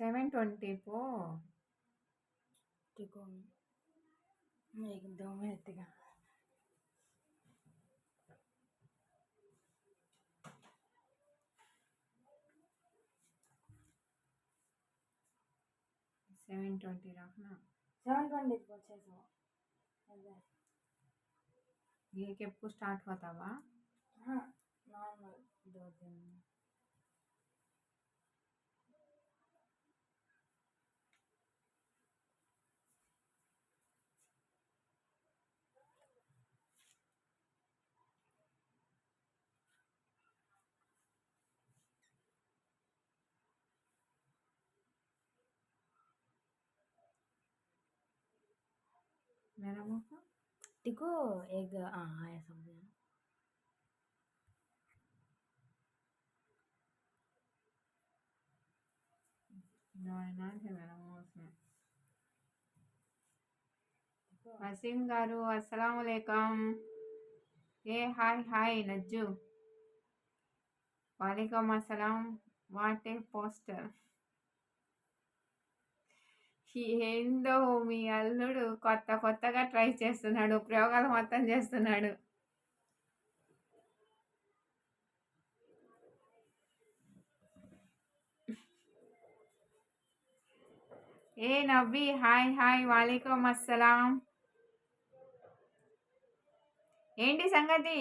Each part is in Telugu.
7:20 పో. टिको एकदम ఎత్తిగా 7:20 रखना। 7:20 వచ్చేసాం అదే ये ఎప్పుడు స్టార్ట్ అవుతావా? నార్మల్ 2 दिन मेरा मुँह टिको एक आया समझ नारायण है मेरा मुँह उसमें। वसीम गारू अस्सलाम वालेकुम। ए हाय हाय नज्जू वालेकुम अस्सलाम। What a poster. ఏందో మీ అల్లుడు కొత్తగా ట్రై చేస్తున్నాడు, ప్రయోగాలు మొత్తం చేస్తున్నాడు. ఏ నవ్వి హాయ్ హాయ్ వాలేకుమ్ అస్సలాం. ఏంటి సంగతి?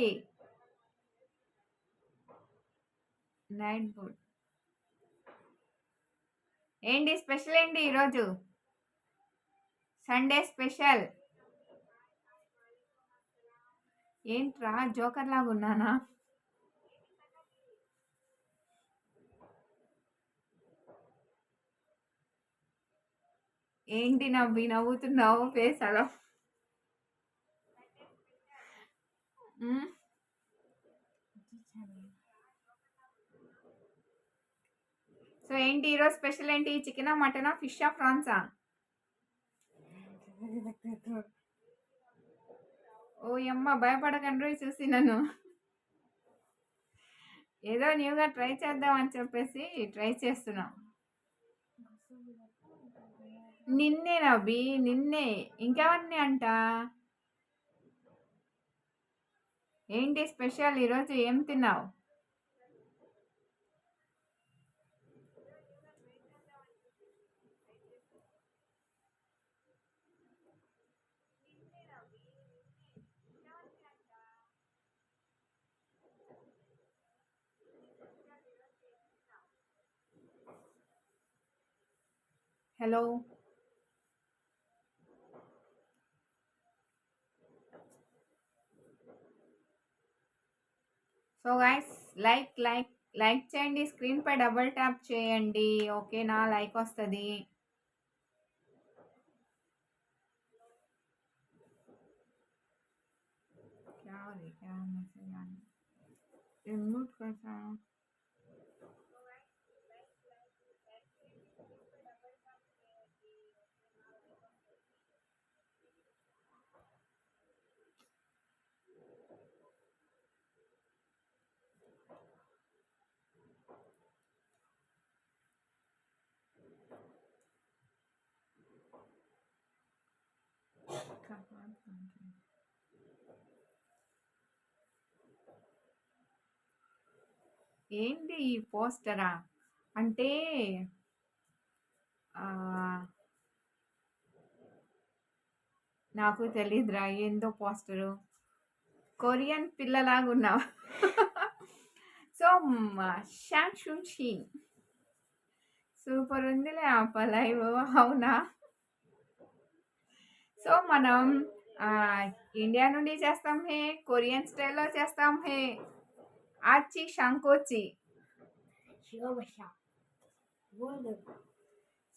నైట్ బోర్డ్ ఏంటి స్పెషల్ ఏంటి ఈరోజు? సండే స్పెషల్ ఏంట్రా? జోకర్ లాగా ఉన్నానా? ఏంటి నవ్వుతున్నావు ఫేస్ అలా? సో ఏంటి ఈరోజు స్పెషల్ ఏంటి? చికెనా మటనా ఫిషా ఫ్రాన్సా? ఓ అమ్మ భయపడకండి చూసి నన్ను. ఏదో న్యూగా ట్రై చేద్దామని చెప్పేసి ట్రై చేస్తున్నాం. నిన్నే నవ్వి నిన్నే, ఇంకెవరిని అంట? ఏంటి స్పెషల్ ఈరోజు? ఏం తిన్నావు? హలో సో గైస్ లైక్ చేయండి, స్క్రీన్ పై డబుల్ ట్యాప్ చేయండి, ఓకేనా? లైక్ వస్తుంది. क्या मैसेज आने म्यूट कैसा? ఏంటి ఈ పోస్టరా? అంటే నాకు తెలీదురా ఏందో పోస్టరు. కొరియన్ పిల్లలాగా ఉన్నావు. సో షాక్షుషి సూపర్ ఉందిలే ఆ లైవ్. అవునా? సో మనం ఇండియా నుండి చేస్తాం హే, కొరియన్ స్టైల్లో చేస్తాం హే. ఆచి షంకోచి.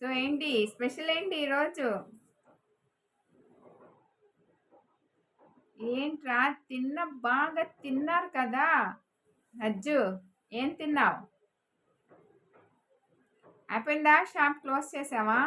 సో ఏంటి స్పెషల్ ఏంటి ఈరోజు? ఏంట్రా బాగా తిన్నారు కదా అజ్జు? ఏం తిన్నావు? అయిపోయిందా? షాప్ క్లోజ్ చేసావా?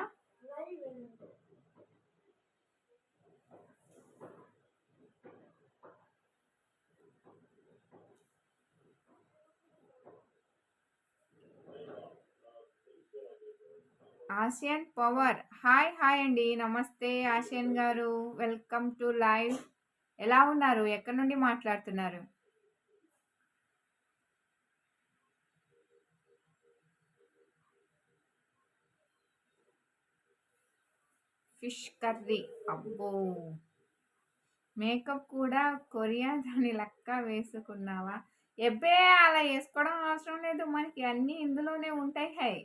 ఆసియన్ పవర్ హాయ్ హాయ్ అండి, నమస్తే ఆసియన్ గారు, వెల్కమ్ టు లైవ్. ఎలా ఉన్నారు? ఎక్కడి నుండి మాట్లాడుతున్నారు? ఫిష్ కర్రీ, అబ్బో! మేకప్ కూడా కొరియా దాని లెక్క వేసుకున్నావా? ఎబ్బే, అలా వేసుకోవడం అవసరం లేదు, మనకి అన్నీ ఇందులోనే ఉంటాయి. హై,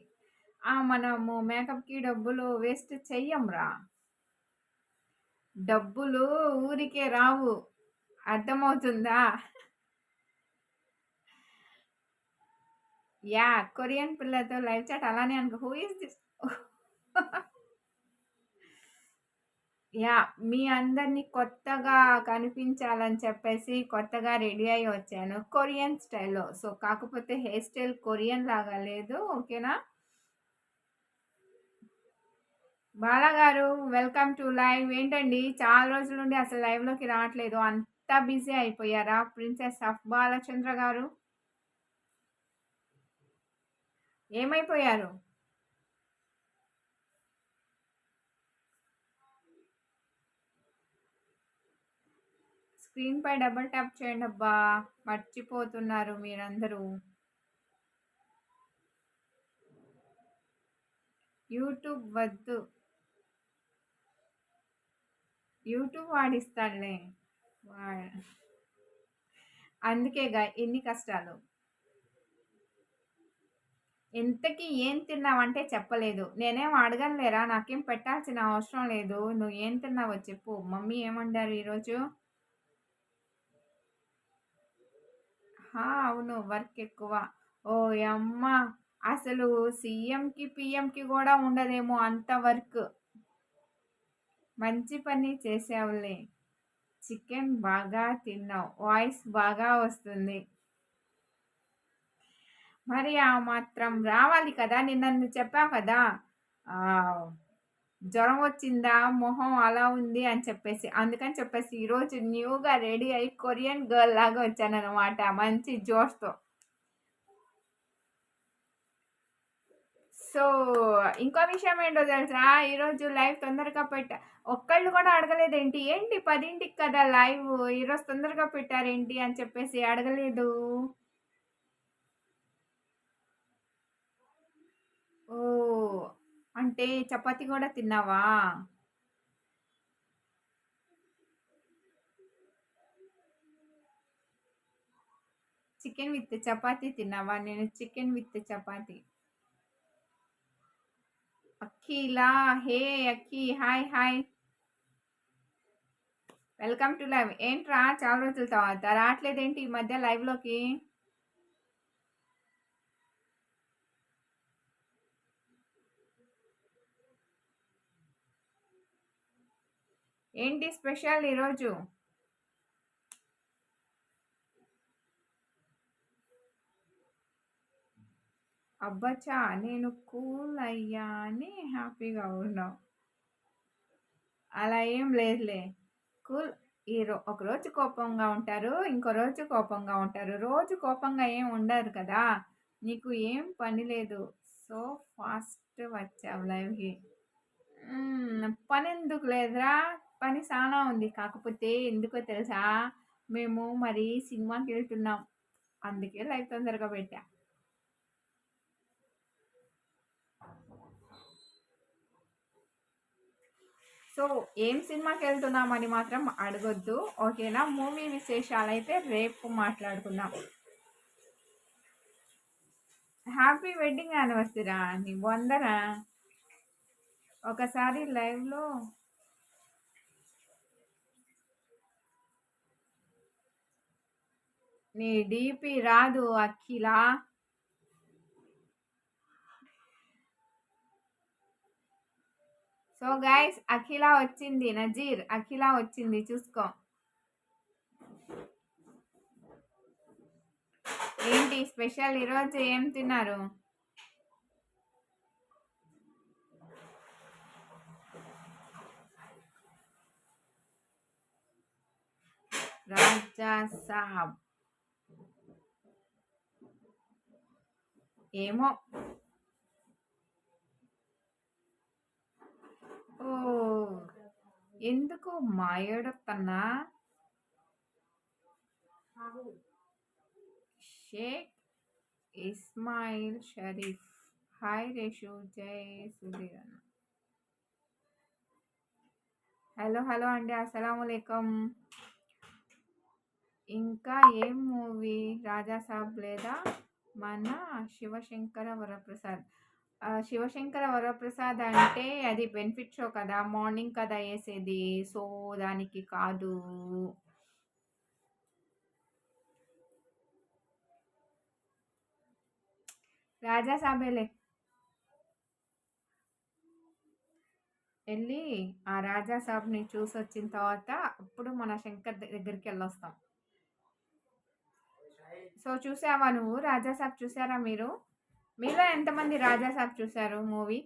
మనము మేకప్కి డబ్బులు వేస్ట్ చెయ్యంరా. డబ్బులు ఊరికే రావు, అర్థమవుతుందా? యా, కొరియన్ పిల్లతో లైవ్ చాట్ అలానే అనుకో. Who is this? యా, మీ అందరినీ కొత్తగా కనిపించాలని చెప్పేసి కొత్తగా రెడీ అయ్యి వచ్చాను కొరియన్ స్టైల్లో. సో కాకపోతే హెయిర్ స్టైల్ కొరియన్ లాగా లేదు, ఓకేనా? బాలా గారు, వెల్కమ్ టు లైవ్. ఏంటండి చాలా రోజుల నుండి అసలు లైవ్లోకి రావట్లేదు, అంతా బిజీ అయిపోయారా? ప్రిన్సెస్ ఆఫ్ బాలచంద్ర గారు ఏమైపోయారు? స్క్రీన్ పై డబుల్ ట్యాప్ చేయండి అబ్బా, మర్చిపోతున్నారు మీరందరూ. యూట్యూబ్ వద్దు, యూట్యూబ్ వాడిస్తాడులే. వా- అందుకేగా ఎన్ని కష్టాలు. ఇంతకీ ఏం తిన్నావంటే చెప్పలేదు, నేనేం అడగనులేరా, నాకేం పెట్టాల్సిన అవసరం లేదు. నువ్వు ఏం తిన్నావో చెప్పు. మమ్మీ ఏమండారు ఈరోజు? అవును, వర్క్ ఎక్కువ. ఓ అమ్మ, అసలు సీఎంకి పిఎంకి కూడా ఉండదేమో అంత వర్క్. మంచి పని చేసావులే, చికెన్ బాగా తిన్నావు, వాయిస్ బాగా వస్తుంది. మరి ఆ మాత్రం రావాలి కదా, నిన్న నువ్వు చెప్పావు కదా, ఆ, జ్వరం వచ్చిందా, మొహం అలా ఉంది అని చెప్పేసి, అందుకని చెప్పేసి ఈరోజు న్యూగా రెడీ అయ్యి కొరియన్ గర్ల్ లాగా వచ్చాను అనమాట, మంచి జోష్తో. సో ఇంకో విషయం ఏంటో తెలుసా, ఈరోజు లైవ్ తొందరగా ఒక్కళ్ళు కూడా అడగలేదేంటి, ఏంటి 10ంటికి కదా లైవ్, ఈరోజు తొందరగా పెట్టారేంటి అని చెప్పేసి అడగలేదు. ఓ, అంటే చపాతి కూడా తిన్నావా? చికెన్ విత్ చపాతి తిన్నావా? నేను chicken with chapati. Akhila, hey Akhi, hi hi, welcome to live. ఏంట్రా చాలా రోజుల తర్వాత రావట్లేదేంటి ఈ మధ్య లైవ్లోకి? ఏంటి స్పెషల్ ఈరోజు? అబ్బచ్చా, నేను కూల్ అయ్యా అని హ్యాపీగా ఉన్నావు. అలా ఏం లేదులే, కూల్. ఒకరోజు కోపంగా ఉంటారు, ఇంకో రోజు కోపంగా ఉంటారు, రోజు కోపంగా ఏం ఉండరు కదా. నీకు ఏం పని లేదు, సో ఫాస్ట్ వచ్చావు లైవ్కి. పని ఎందుకు లేదురా, పని చాలా ఉంది. కాకపోతే ఎందుకో తెలుసా, మేము మరి సినిమాకి వెళ్తున్నాం, అందుకే లైవ్ తొందరగా పెట్టా. సో ఏం సినిమాకి వెళ్తున్నామని మాత్రం అడగొద్దు, ఓకేనా? మూవీ విశేషాలైతే రేపు మాట్లాడుకుందాం. హ్యాపీ వెడ్డింగ్ యానివర్సరీరా, నీ బొందరా. ఒకసారి లైవ్లో నీ డీపీ రాదు అఖిల. సో గైస్, అఖిల వచ్చింది, నజీర్ అఖిల వచ్చింది, చూసుకో. ఏంటి స్పెషల్ ఈరోజు, ఏం తిన్నారు? రాజా సాబ్ ఏమో, ఎందుకు మా ఏడుతున్నా? షేక్ ఇస్మాయిల్ షరీఫ్. హాయ్ రేషు, జై సుధీర్ అన్న. హలో అండి, అస్సలాముఅలైకుం. ఇంకా ఏం మూవీ? రాజాసాబ్ లేదా మన శివశంకర వరప్రసాద్? శివశంకర వరప్రసాద్ అంటే అది బెనిఫిట్ షో కదా, మార్నింగ్ కదా వేసేది, సో దానికి కాదు. రాజాసాబేలే. వెళ్ళి ఆ రాజాసాబ్ని చూసి వచ్చిన తర్వాత అప్పుడు మన శంకర్ దగ్గరికి వెళ్ళొస్తాం. సో చూసావా నువ్వు రాజాసాబ్? చూసారా మీరు? మీలో ఎంతమంది రాజాసాబ్ చూసారు మూవీ?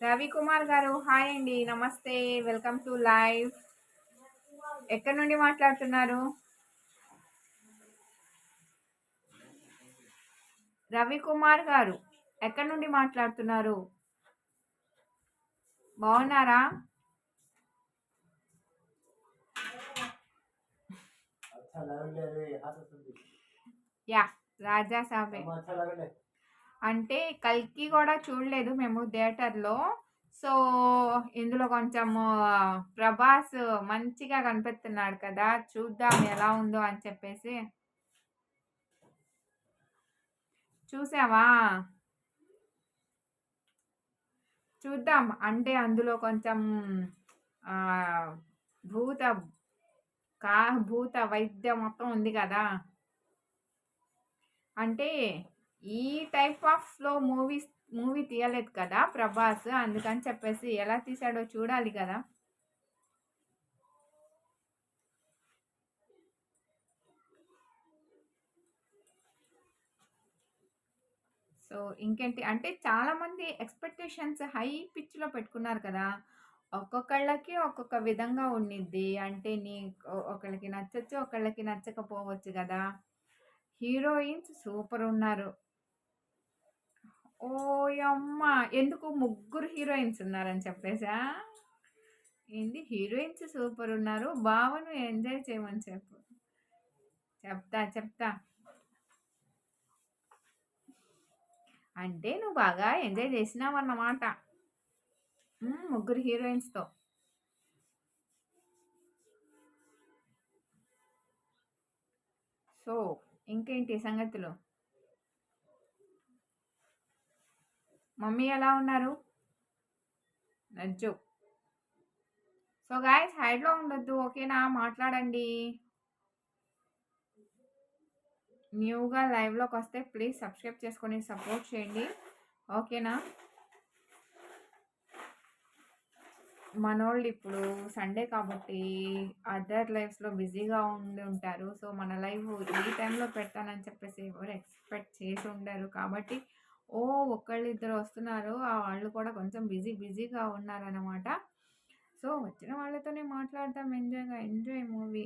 రవికుమార్ గారు హాయ్ అండి, నమస్తే, వెల్కమ్ టు లైవ్. ఎక్కడి నుండి మాట్లాడుతున్నారు? రవికుమార్ గారు ఎక్కడి నుండి మాట్లాడుతున్నారు? బాగున్నారా? యా, రాజాసాబే. అంటే కల్కి కూడా చూడలేదు మేము థియేటర్లో. సో ఇందులో కొంచెం ప్రభాస్ మంచిగా కనిపిస్తున్నాడు కదా, చూద్దాం ఎలా ఉందో అని చెప్పేసి. చూసావా? చూద్దాం. అంటే అందులో కొంచెం భూత భూత వైద్యం మొత్తం ఉంది కదా. అంటే ఈ టైప్ ఆఫ్ లో మూవీ తీయలేదు కదా ప్రభాస్, అందుకని చెప్పేసి ఎలా తీసాడో చూడాలి కదా. సో ఇంకేంటి అంటే చాలా మంది ఎక్స్పెక్టేషన్స్ హై పిచ్ లో పెట్టుకున్నారు కదా, ఒక్కొక్కళ్ళకి ఒక్కొక్క విధంగా ఉండిద్ది. అంటే ఒకళ్ళకి నచ్చచ్చు, ఒకళ్ళకి నచ్చకపోవచ్చు కదా. హీరోయిన్స్ సూపర్ ఉన్నారు. ఓయమ్మ! ఎందుకు ముగ్గురు హీరోయిన్స్ ఉన్నారని చెప్పేసా? ఏంది హీరోయిన్స్ సూపర్ ఉన్నారు, బావను ఎంజాయ్ చేయమని చెప్పు. చెప్తా. అంటే నువ్వు బాగా ఎంజాయ్ చేసినావు అన్నమాట ముగ్గురు హీరోయిన్స్తో. సో ఇంకేంటి సంగతులు? మమ్మీ ఎలా ఉన్నారు? నజ్జు. సో గాయస్ హైడ్లో ఉండొద్దు, ఓకేనా? మాట్లాడండి. న్యూగా లైవ్లోకి వస్తే ప్లీజ్ సబ్స్క్రైబ్ చేసుకొని సపోర్ట్ చేయండి, ఓకేనా? మనోళ్ళు ఇప్పుడు సండే కాబట్టి అదర్ లైఫ్స్లో బిజీగా ఉండి ఉంటారు. సో మన లైవ్ ఈ టైంలో పెడతానని చెప్పేసి ఎవరు ఎక్స్పెక్ట్ చేసి ఉండరు కాబట్టి ఒకళ్ళిద్దరు వస్తున్నారు, వాళ్ళు కూడా కొంచెం బిజీగా ఉన్నారనమాట. సో వచ్చిన వాళ్ళతోనే మాట్లాడతాం, ఎంజాయ్ మూవీ.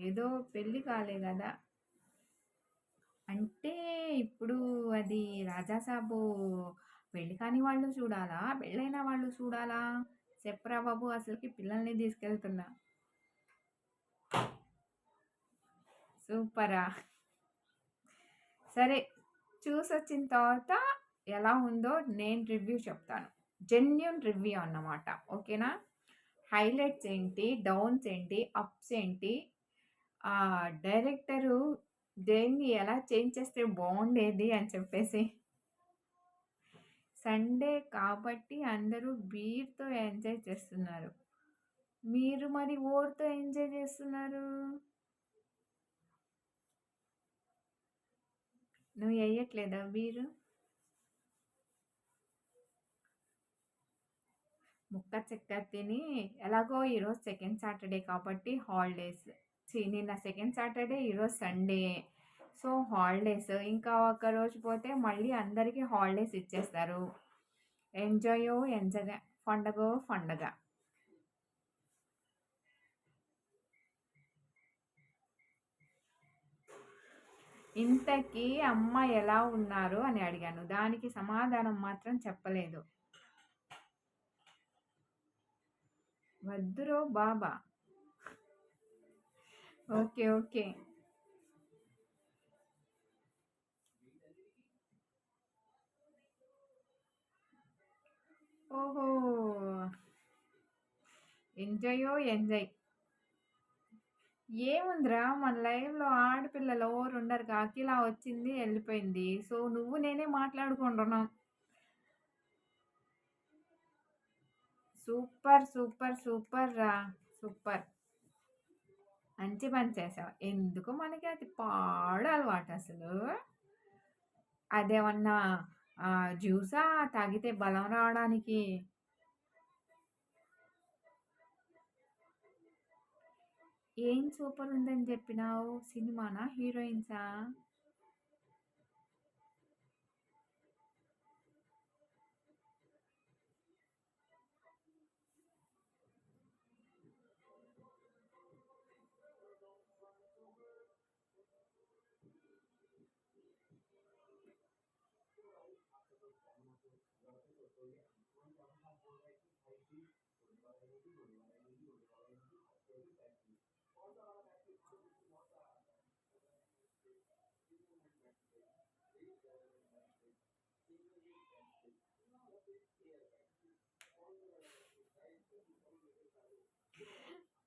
ఏదో పెళ్ళి కాలే కదా. అంటే ఇప్పుడు అది రాజాసాబు పెళ్ళి కాని వాళ్ళు చూడాలా, పెళ్ళైన వాళ్ళు చూడాలా? చెప్పరా బాబు, అసలుకి పిల్లల్ని తీసుకెళ్తున్నా. సూపరా. సరే, చూసొచ్చిన తర్వాత ఎలా ఉందో నేను రివ్యూ చెప్తాను, జెన్యూన్ రివ్యూ అన్నమాట, ఓకేనా? హైలైట్స్ ఏంటి, డౌన్స్ ఏంటి, అప్స్ ఏంటి, డైరెక్టరు దేన్ని ఎలా చేంజ్ చేస్తే బాగుండేది అని చెప్పేసి. సండే కాబట్టి అందరూ బీర్తో ఎంజాయ్ చేస్తున్నారు, మీరు మరి ఓర్తో ఎంజాయ్ చేస్తున్నారు. నువ్వు వేయట్లేదా బీరు? ముక్క చెక్క తిని ఎలాగో ఈరోజు సెకండ్ సాటర్డే కాబట్టి హాలిడేస్. నిన్న సెకండ్ సాటర్డే, ఈరోజు సండే, సో హాలిడేస్. ఇంకా ఒక రోజు పోతే మళ్ళీ అందరికీ హాలిడేస్ ఇచ్చేస్తారు. ఎంజాయ్ పండగ. ఇంతకీ అమ్మ ఎలా ఉన్నారు అని అడిగాను. దానికి సమాధానం మాత్రం చెప్పలేదు. వద్దురో బాబా. ఓకే. ఓకే. ఓహో! ఎంజాయో ఎంజాయ్. ఏముందిరా మన లైవ్‌లో ఆడపిల్లలు ఎవరుండరుగా. అఖిల వచ్చింది ఎళ్ళిపోయింది. సో, నువ్వు నేనే మాట్లాడుకుంటున్నాం. సూపర్. సూపర్. సూపర్ రా! సూపర్. మంచి పని చేశావు. ఎందుకు మనకి అది పాడు అలవాటసలు. అదేమన్నా జ్యూసా తాగితే బలం రావడానికి? ఏం సూపర్ ఉందని చెప్పినావు? సినిమానా? హీరోయిన్సా?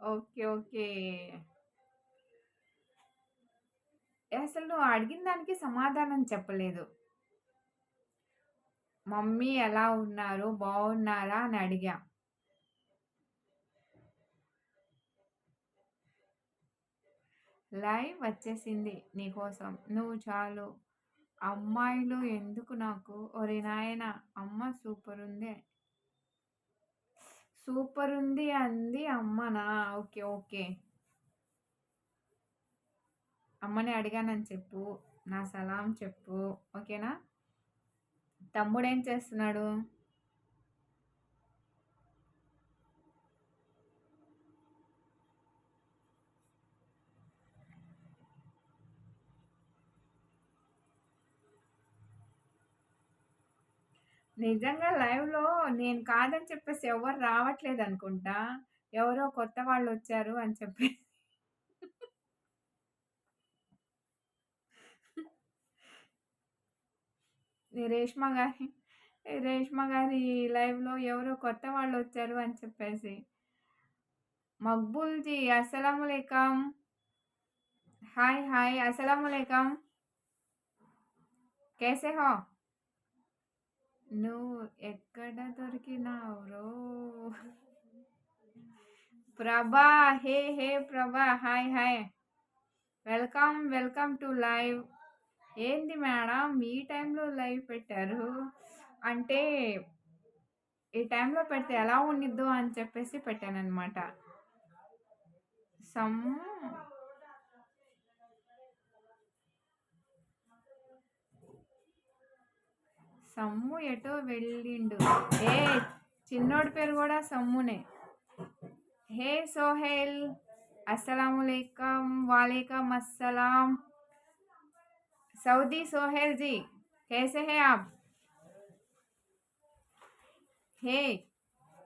ఓకే. ఓకే. అసలు నువ్వు అడిగిన దానికి సమాధానం చెప్పలేదు. మమ్మీ ఎలా ఉన్నారు? బాగున్నారా? అని అడిగా. లైవ్ వచ్చేసింది నీకోసం. నువ్వు చాలు. అమ్మాయిలు ఎందుకు నాకు? ఒరేయ్ నాయనా! అమ్మ సూపరుంది. సూపరుంది అంది అమ్మనా? ఓకే. ఓకే. అమ్మని అడిగానని చెప్పు. నా సలాం చెప్పు. ఓకేనా? తమ్ముడేం చేస్తున్నాడు? నిజంగా లైవ్‌లో నేను కాదని చెప్పేసి ఎవరు రావట్లేదనుకుంటా. ఎవరో కొత్త వాళ్ళొచ్చారు అని చెప్పి. రేష్మ రేష్మ గారి లైవ్‌లో ఎవరో కొత్త వాళ్ళొచ్చారు అని చెప్పేసి. మక్బూల్ జీ అస్సలాములైకుం. హాయ్. హాయ్. అస్సలాములైకుం. कैसे हो? నువ్వు ఎక్కడ దొరికినావురో? ప్రభా. హే ప్రభా. Hi. Hi. Welcome. Welcome to live. ఏంది మేడం ఈ టైంలో లైవ్ పెట్టారు? అంటే ఈ టైంలో పెడితే ఎలా ఉండిద్దో అని చెప్పేసి పెట్టాననమాట. సమ్ సమ్ము ఎటో వెళ్ళిండు. ఏ చిన్నోడి పేరు కూడా సమ్మునే. हे सोहेल अस्सलामुअलैकुम। वालेकुम अस्सलाम। सऊदी सोहेल जी कैसे हैं आप? हे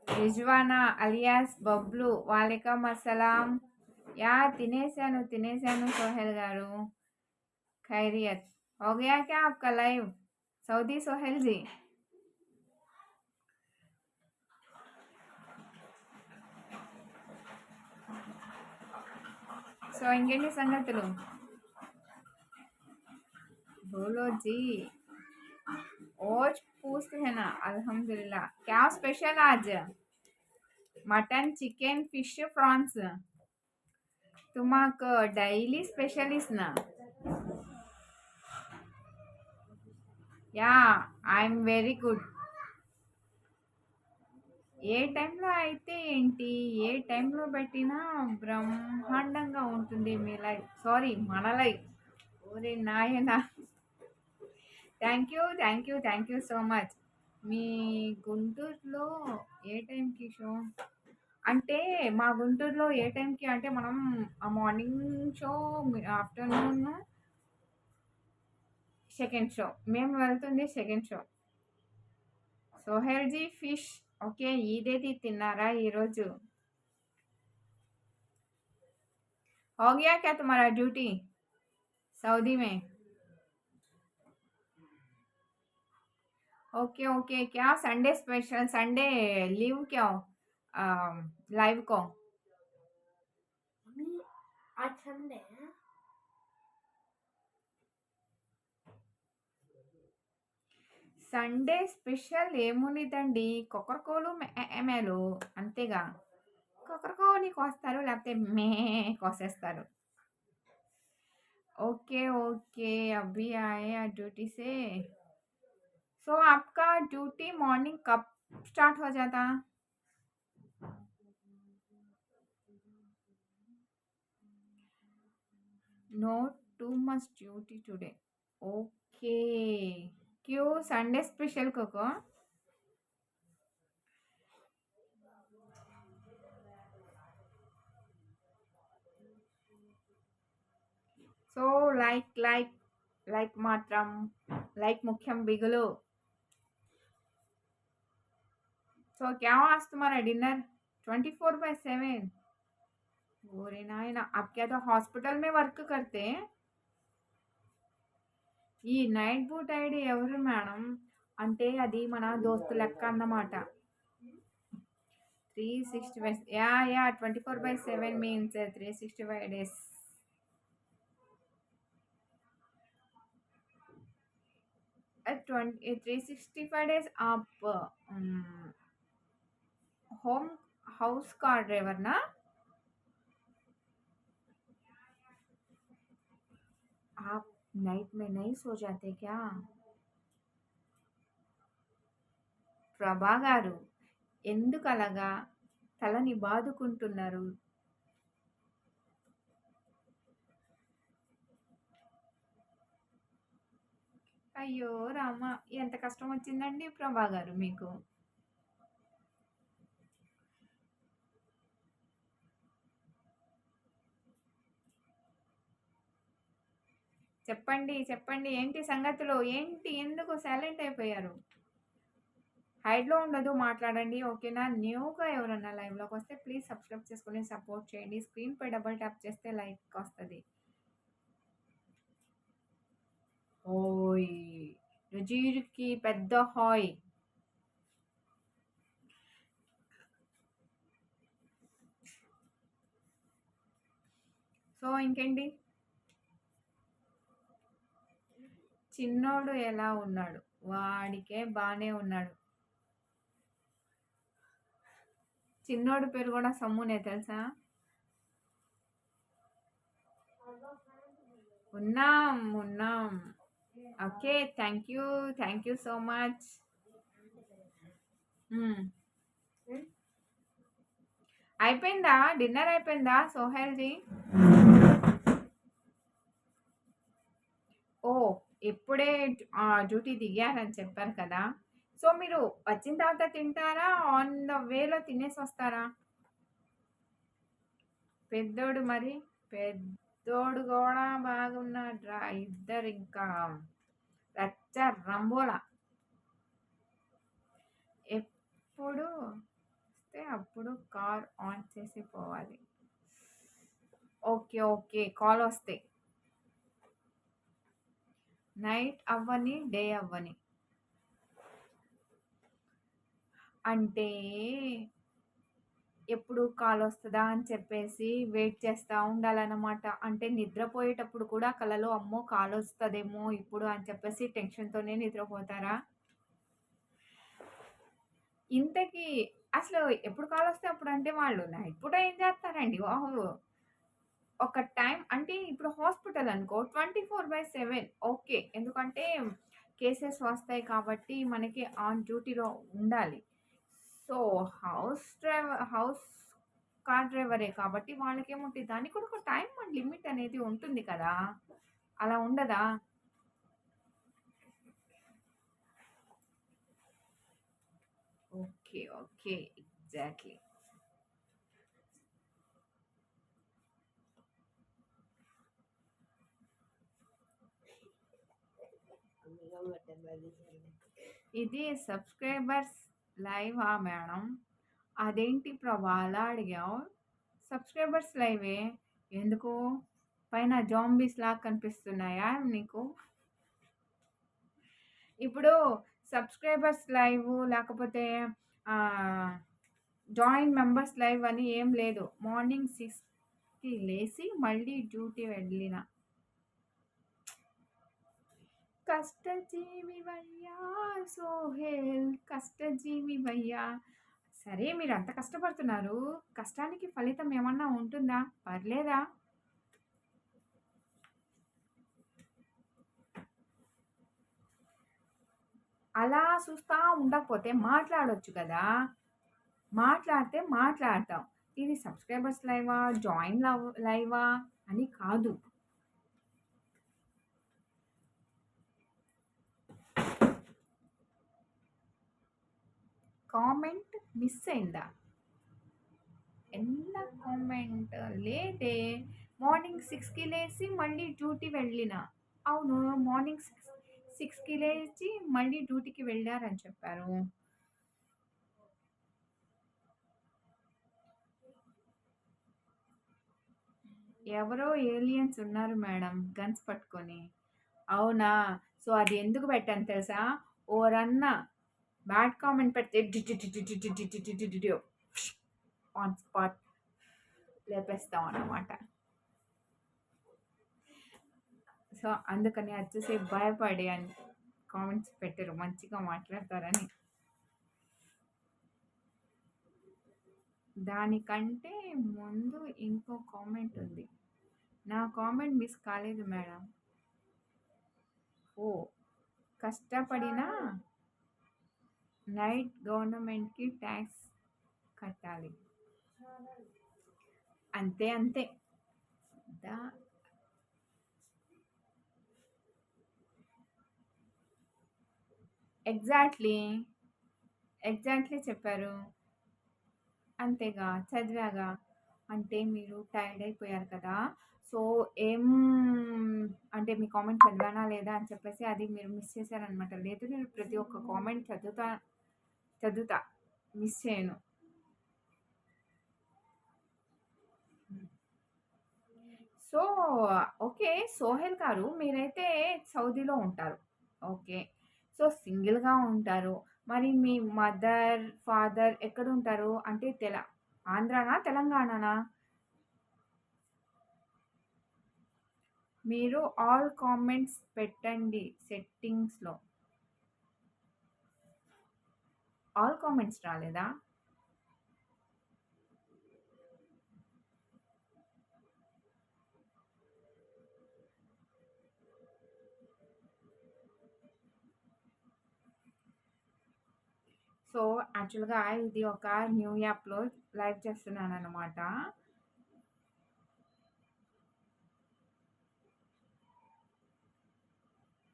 रिजवाना अलियास बबलू वालेकुम अस्सलाम। या తినేసాను सोहेल गारू। खैरियत हो गया क्या आपका लाइव? सऊदी सोहेल जी సో ఇంకేంటి సంగతులు? बोलो जी। और पूछते हैं ना अल्हम्दुलिल्लाह। क्या स्पेशल आज? मटन चिकन फिश प्रॉन्स तुम्हाक డైలీ స్పెషలిస్ట్ నా? Yeah I'm very good. ఏ టైంలో అయితే ఏంటి, ఏ టైంలో పెట్టినా బ్రహ్మాండంగా ఉంటుంది మీ లైఫ్. సారీ మన లైఫ్. ఓరే నాయనా. Thank you so much. మీ గుంటూరులో ఏ టైంకి షో? అంటే మా గుంటూరులో ఏ టైంకి అంటే మనం ఆ morning show afternoon second show. మేము వెళ్తుంది సెకండ్ షో. సోహెల్‌జీ ఫిష్. ఓకే. ఇదేది తిన్నారా ఈరోజు? हो गया क्या तुम्हारा ड्यूटी सऊदी में? Okay, okay. क्या संडे स्पेशल संडे लीव क्या हो? लाइव को? मम्मी आज संडे है। Sunday special ఏముండిద్దండి? కొక్కరకోలు, మేమేలు అంతేగా. కొక్కరకోని కోస్తారు లేకపోతే మే కోసేస్తారు. Okay, okay. अभी आए ड्यूटी से. सो आपका ड्यूटी मॉर्निंग कब स्टार्ट हो जाता? No too much duty today. Okay. क्यों संडे स्पेशल कोको? సో లైక్ మాత్రం లైక్ ముఖ్యం బిగులు. సో क्या हो आज तुम्हारा डिनर 24/7? ఓరే నాయనా आप क्या तो हॉस्पिटल में वर्क करते हैं? ఈ నైట్ బూట్ ఐడి ఎవరు మేడం? అంటే అది మన దోస్తు లెక్క అన్నమాట. 365 యా 24/7 మీన్స్ 365 డేస్. 365 डेज आप होम हाउस कार ड्राइवर ना? आप नाइट में नहीं सो जाते क्या? ప్రభా గారు ఎందుకు అలాగా తలని బాదుకుంటున్నారు? అయ్యో రామ! ఎంత కష్టం వచ్చిందండి ప్రభా గారు మీకు? చెప్పండి, చెప్పండి. ఏంటి సంగతులు? ఏంటి? ఎందుకు సైలెంట్ అయిపోయారు? హైడ్‌లో ఉండదు మాట్లాడండి. ఓకేనా? న్యూగా ఎవరన్నా లైవ్‌లోకి వస్తే ప్లీజ్ సబ్స్క్రైబ్ చేసుకొని సపోర్ట్ చేయండి. స్క్రీన్‌పై డబుల్ ట్యాప్ చేస్తే లైక్ వస్తది. ఓయ్! రుజీర్‌కి పెద్ద హాయ్. సో ఇంకేంటి? చిన్నోడు ఎలా ఉన్నాడు? వాడికే బానే ఉన్నాడు. చిన్నోడు పేరు కూడా సమ్మునే తెలుసా? ఉన్నాం. Okay. Thank you so much. అయిపోయిందా? డిన్నర్ అయిపోయిందా సోహెల్‌జీ? ఓహ్! ఇప్పుడే డ్యూటీ దిగారని చెప్పారు కదా! సో మీరు వచ్చిన తర్వాత తింటారా? ఆన్ ద వేలో తినేసొస్తారా? పెద్దోడు మరి? పెద్దోడు గూడా బాగున్నాడురా. ఇద్దరింకా రచ్చ రంబోల. ఎప్పుడు వస్తే అప్పుడు కార్ ఆన్ చేసి పోవాలి. Okay, okay. కాలొస్తే. నైట్ అవ్వని, డే అవ్వని. అంటే ఎప్పుడు కాలొస్తదా అని చెప్పేసి వెయిట్ చేస్తా ఉండాలనమాట. అంటే నిద్రపోయేటప్పుడు కూడా కలలో అమ్మో! కాలొస్తదేమో ఇప్పుడు అని చెప్పేసి టెన్షన్‌తోనే నిద్రపోతారా? ఇంతకీ అసలు ఎప్పుడు కాలొస్తే అప్పుడంటే వాళ్ళు నైట్ పూట ఏం చేస్తారండి బాబు? ఒక టైం అంటే ఇప్పుడు హాస్పిటల్ అనుకో 24/7 ఓకే. ఎందుకంటే కేసెస్ వస్తాయి కాబట్టి మనకి ఆన్ డ్యూటీలో ఉండాలి. సో, హౌస్ కార్ డ్రైవరే కాబట్టి వాళ్ళకేముంటది దానికి కూడా ఒక టైమ్ లిమిట్ అనేది ఉంటుంది కదా! అలా ఉండదా? Okay, okay. ఎగ్జాక్ట్‌లీ. ఇది సబ్స్క్రైబర్స్ లైవా మేడం? అదేంటి ప్రభా అలా అడిగావు? సబ్స్క్రైబర్స్ లైవే. ఎందుకు? పైన జాంబీస్ లాగా కనిపిస్తున్నాయా నీకు? ఇప్పుడు సబ్స్క్రైబర్స్ లైవ్ లేకపోతే జాయిన్ మెంబర్స్ లైవ్ అని ఏం లేదు. మార్నింగ్ 6కి లేచి మళ్ళీ డ్యూటీ వెళ్ళిన కష్టజీవివయ్యా సోహెల్ కష్టజీవివయ్యా. సరే మీరు అంత కష్టపడుతున్నారు. కష్టానికి ఫలితం ఏమన్నా ఉంటుందా? పర్లేదా? అలా చూస్తా ఉండకపోతే మాట్లాడొచ్చు కదా! మాట్లాడితే మాట్లాడతాం. ఇది సబ్స్క్రైబర్స్ లైవా? జాయిన్ లైవా? అని కాదు. కామెంట్ మిస్ అయిందా? ಎಲ್ಲ కామెంట్ లేదే. మార్నింగ్ 6కి లేచి మళ్ళీ డ్యూటీ వెళ్ళిన. అవును. మార్నింగ్ 6కి లేచి మళ్ళీ డ్యూటీకి వెళ్ళారని చెప్పారు. ఎవరో ఏలియన్స్ ఉన్నారు మేడం గన్స్ పట్టుకొని. అవునా? సో అది ఎందుకు పెట్టాను తెలుసా? ఓరన్నా బ్యాడ్ కామెంట్ పెడితే ఆన్ స్పాట్ లేపేస్తాం అన్నమాట. సో అందుకని వచ్చేసి భయపడి అని కామెంట్స్ పెట్టరు, మంచిగా మాట్లాడతారని. దానికంటే ముందు ఇంకో కామెంట్ ఉంది. నా కామెంట్ మిస్ కాలేదు మేడం. ఓ కష్టపడిన నైట్ గవర్నమెంట్కి ట్యాక్స్ కట్టాలి. అంతే అంతే. దా ఎగ్జాక్ట్లీ చెప్పారు. అంతేగా చదివాగా. అంటే మీరు టైర్డ్ అయిపోయారు కదా! సో ఏం అంటే మీ కామెంట్ చదివానా లేదా అని చెప్పేసి అది మీరు మిస్ చేశారనమాట. లేదు నేను ప్రతి ఒక్క కామెంట్ చదువుతా. మిస్ చేయను. So okay. సోహెల్ గారు మీరైతే సౌదీలో ఉంటారు. ఓకే. సో సింగిల్‌గా ఉంటారు. మరి మీ మదర్, ఫాదర్ ఎక్కడుంటారు? అంటే ఆంధ్రానా? తెలంగాణనా? మీరు ఆల్ కామెంట్స్ పెట్టండి సెట్టింగ్స్‌లో. ఆల్ కామెంట్స్ రాలేదా? సో యాక్చువల్‌గా ఇది ఒక న్యూ యాప్‌లో లైవ్ చేస్తున్నాననమాట.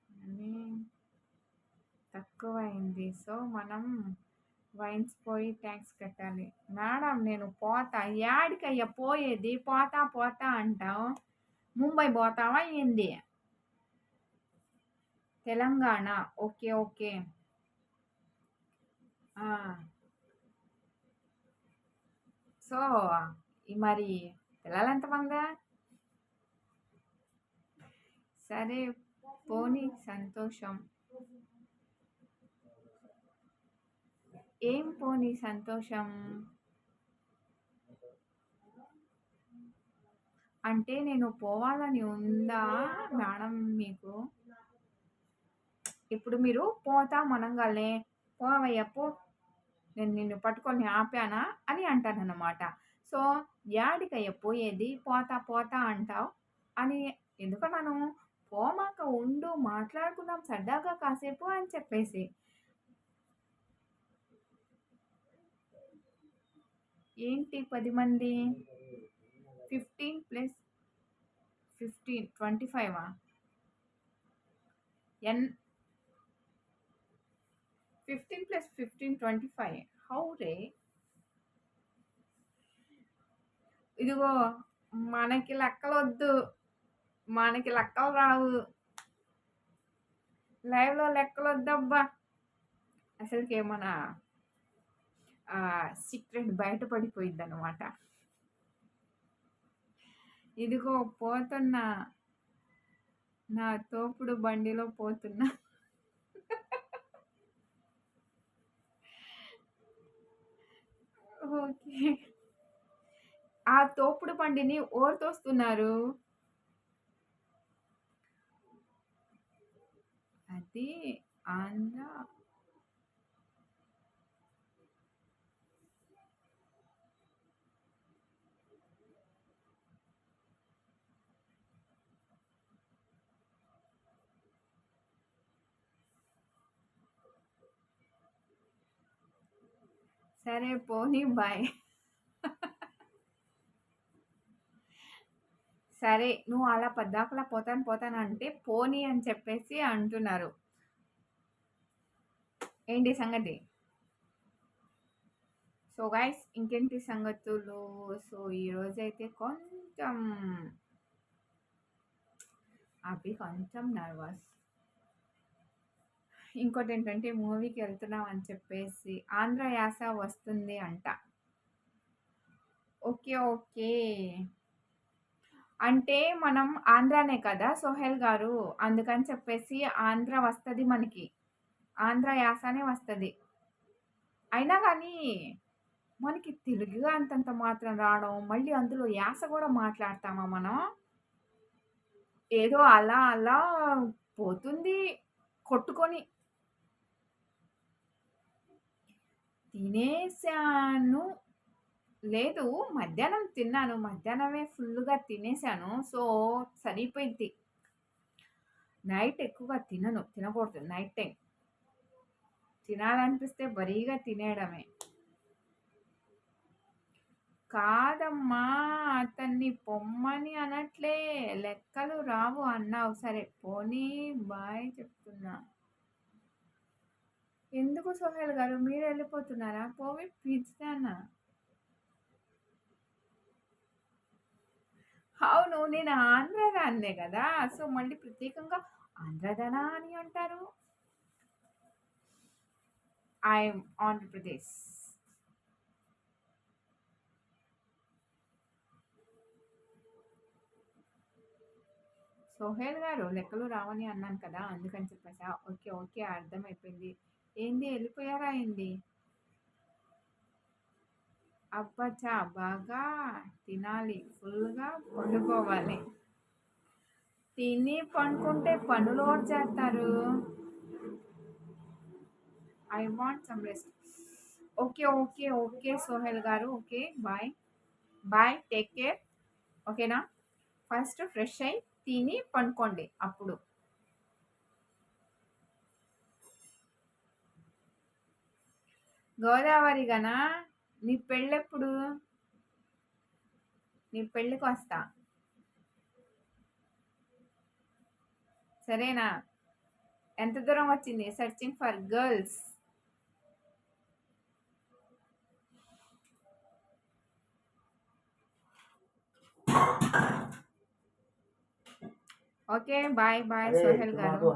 అని తక్కువైంది. సో మనం వైన్స్ పోయి ట్యాక్స్ కట్టాలి. మేడం నేను పోతా. యాడికయ్యా పోయేది? పోతా అంటావు. ముంబై పోతావా ఏంది? తెలంగాణ. ఓకే. ఓకే. ఆ! సో మరి పిల్లలెంతమందా? సరే పోనీ సంతోషం. ఏం పోనీ సంతోషం? అంటే నేను పోవాలని ఉందా మేడం మీకు? ఇప్పుడు మీరు పోతాం అనంగాల్నే పోవయ్యా పో! నేను నిన్ను పట్టుకొని ఆపానా? అని అంటానన్నమాట. సో యాడికయ్యా పోయేది? పోతా అంటావు అని ఎందుకన్నాను? పోమాక ఉండు మాట్లాడుకుందాం సరదాగా కాసేపు అని చెప్పేసి. ఏంటి 10 మంది? 15 + 15 25ఆ? 15 + 15 25. హౌ రే? ఇదిగో మనకి లెక్కలొద్దు. మనకి లెక్కలు రావు. లైవ్‌లో లెక్కలొద్దబ్బా! అసలుకేమన్నా సీక్రెట్ బయట పడిపోయిద్దనమాట. ఇదిగో పోతున్నా. నా తోపుడు బండిలో పోతున్నా. ఓకే. ఆ తోపుడు బండిని ఎవరు తోస్తున్నారు? అది ఆంధ్ర సరే పోనీ బాయ్. సరే నువ్వు అలా పద్దాకలా పోతానంటే పోనీ అని చెప్పేసి అంటున్నారు. ఏంటి సంగతి? సో గైస్ ఇంకేంటి సంగతులు? సో ఈరోజైతే కొంచెం కొంచెం నర్వస్. ఇంకోటేంటంటే మూవీకి వెళ్తున్నాం అని చెప్పేసి ఆంధ్ర యాస వస్తుంది అంట. ఓకే. ఓకే. అంటే మనం ఆంధ్రానే కదా సోహెల్ గారు. అందుకని చెప్పేసి ఆంధ్ర వస్తది మనకి. ఆంధ్ర యాసనే వస్తది. అయినా గానీ మనకి తెలుగు అంతంత మాత్రం రావడం, మళ్ళీ అందులో యాస గూడా మాట్లాడతామా మనం? ఏదో అలా అలా పోతుంది కొట్టుకొని. తినేసాను. లేదు మధ్యాహ్నం తిన్నాను. మధ్యాహ్నమే ఫుల్లుగా తినేసాను. సో, సరిపోయిద్ది. నైట్ ఎక్కువగా తినకూడదు నైట్ టైమ్. తినాలనిపిస్తే బరీగా తినేయడమే. కాదమ్మా! అతన్ని పొమ్మని అనట్లే. లెక్కలు రావు అన్నావు. సరే పోనీ బాయ్ చెప్తున్నా. ఎందుకు సోహెల్ గారు మీరెళ్ళిపోతున్నారా? పోయి పిలుస్తానా? అవును. నేను ఆంధ్రదాన్నే గదా! సో, మళ్ళీ ప్రత్యేకంగా ఆంధ్రదనా అని అంటారు. ఐఎమ్ ఆంధ్రప్రదేశ్. సోహెల్ గారు లెక్కలు రావని అన్నాను కదా! అందుకని చెప్పేసా? ఓకే. ఓకే. అర్థమైపోయింది. ఏంది ఎళ్ళిపోయారా ఏంది? అబ్బచ్చా! బాగా తినాలి. ఫుల్‌గా పండుకోవాలి. తిని పడుకుంటే పనులెవరు చేస్తారు? I want some rest. Okay. Okay. Okay. Sohel garu. Okay. Bye. Bye. Take care. ఓకేనా? ఫస్ట్ ఫ్రెష్ అయ్యి తిని పడుకోండి అప్పుడు. గోదావరి గనా? నీ పెళ్ళెప్పుడు? నీ పెళ్ళికొస్తా. సరేనా? ఎంత దూరం వచ్చింది searching for girls? Okay. Bye. Bye Sohail గారు.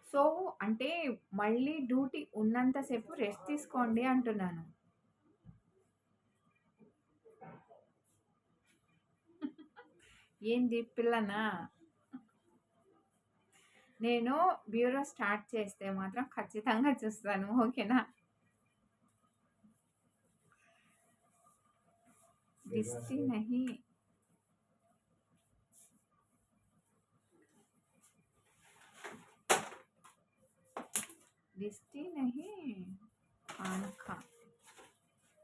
సో, అంటే మళ్ళీ డ్యూటీ ఉన్నంత సేపు రెస్ట్ తీసుకోండి అంటున్నాను. ఏంది పిల్లనా? నేను బ్యూరో స్టార్ట్ చేస్తే మాత్రం ఖచ్చితంగా చూస్తాను. ఓకేనా? దిష్టి నహి. दिष्टि नहीं आँखा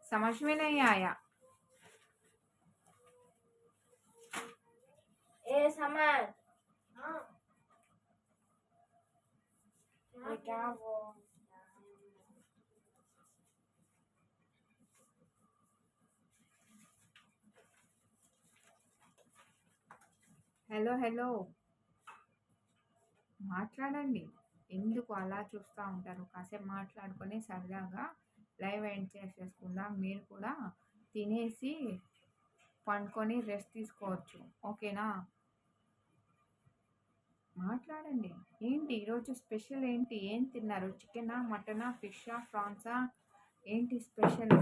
समझ में नहीं आया. ए समझ हाँ क्या वो हेलो हेलो మాట్లాడండి. ఎందుకు అలా చూస్తా ఉంటారు? కాసేపు మాట్లాడుకొని సరదాగా లైవ్ ఎండ్ చేసేసుకుందాం. మీరు కూడా తినేసి పండుకొని రెస్ట్ తీసుకోవచ్చు. ఓకేనా? మాట్లాడండి. ఏంటి ఈరోజు స్పెషల్ ఏంటి? ఏం తిన్నారు? చికెనా? మటనా? ఫిషా? ఫ్రాన్సా? ఏంటి స్పెషల్?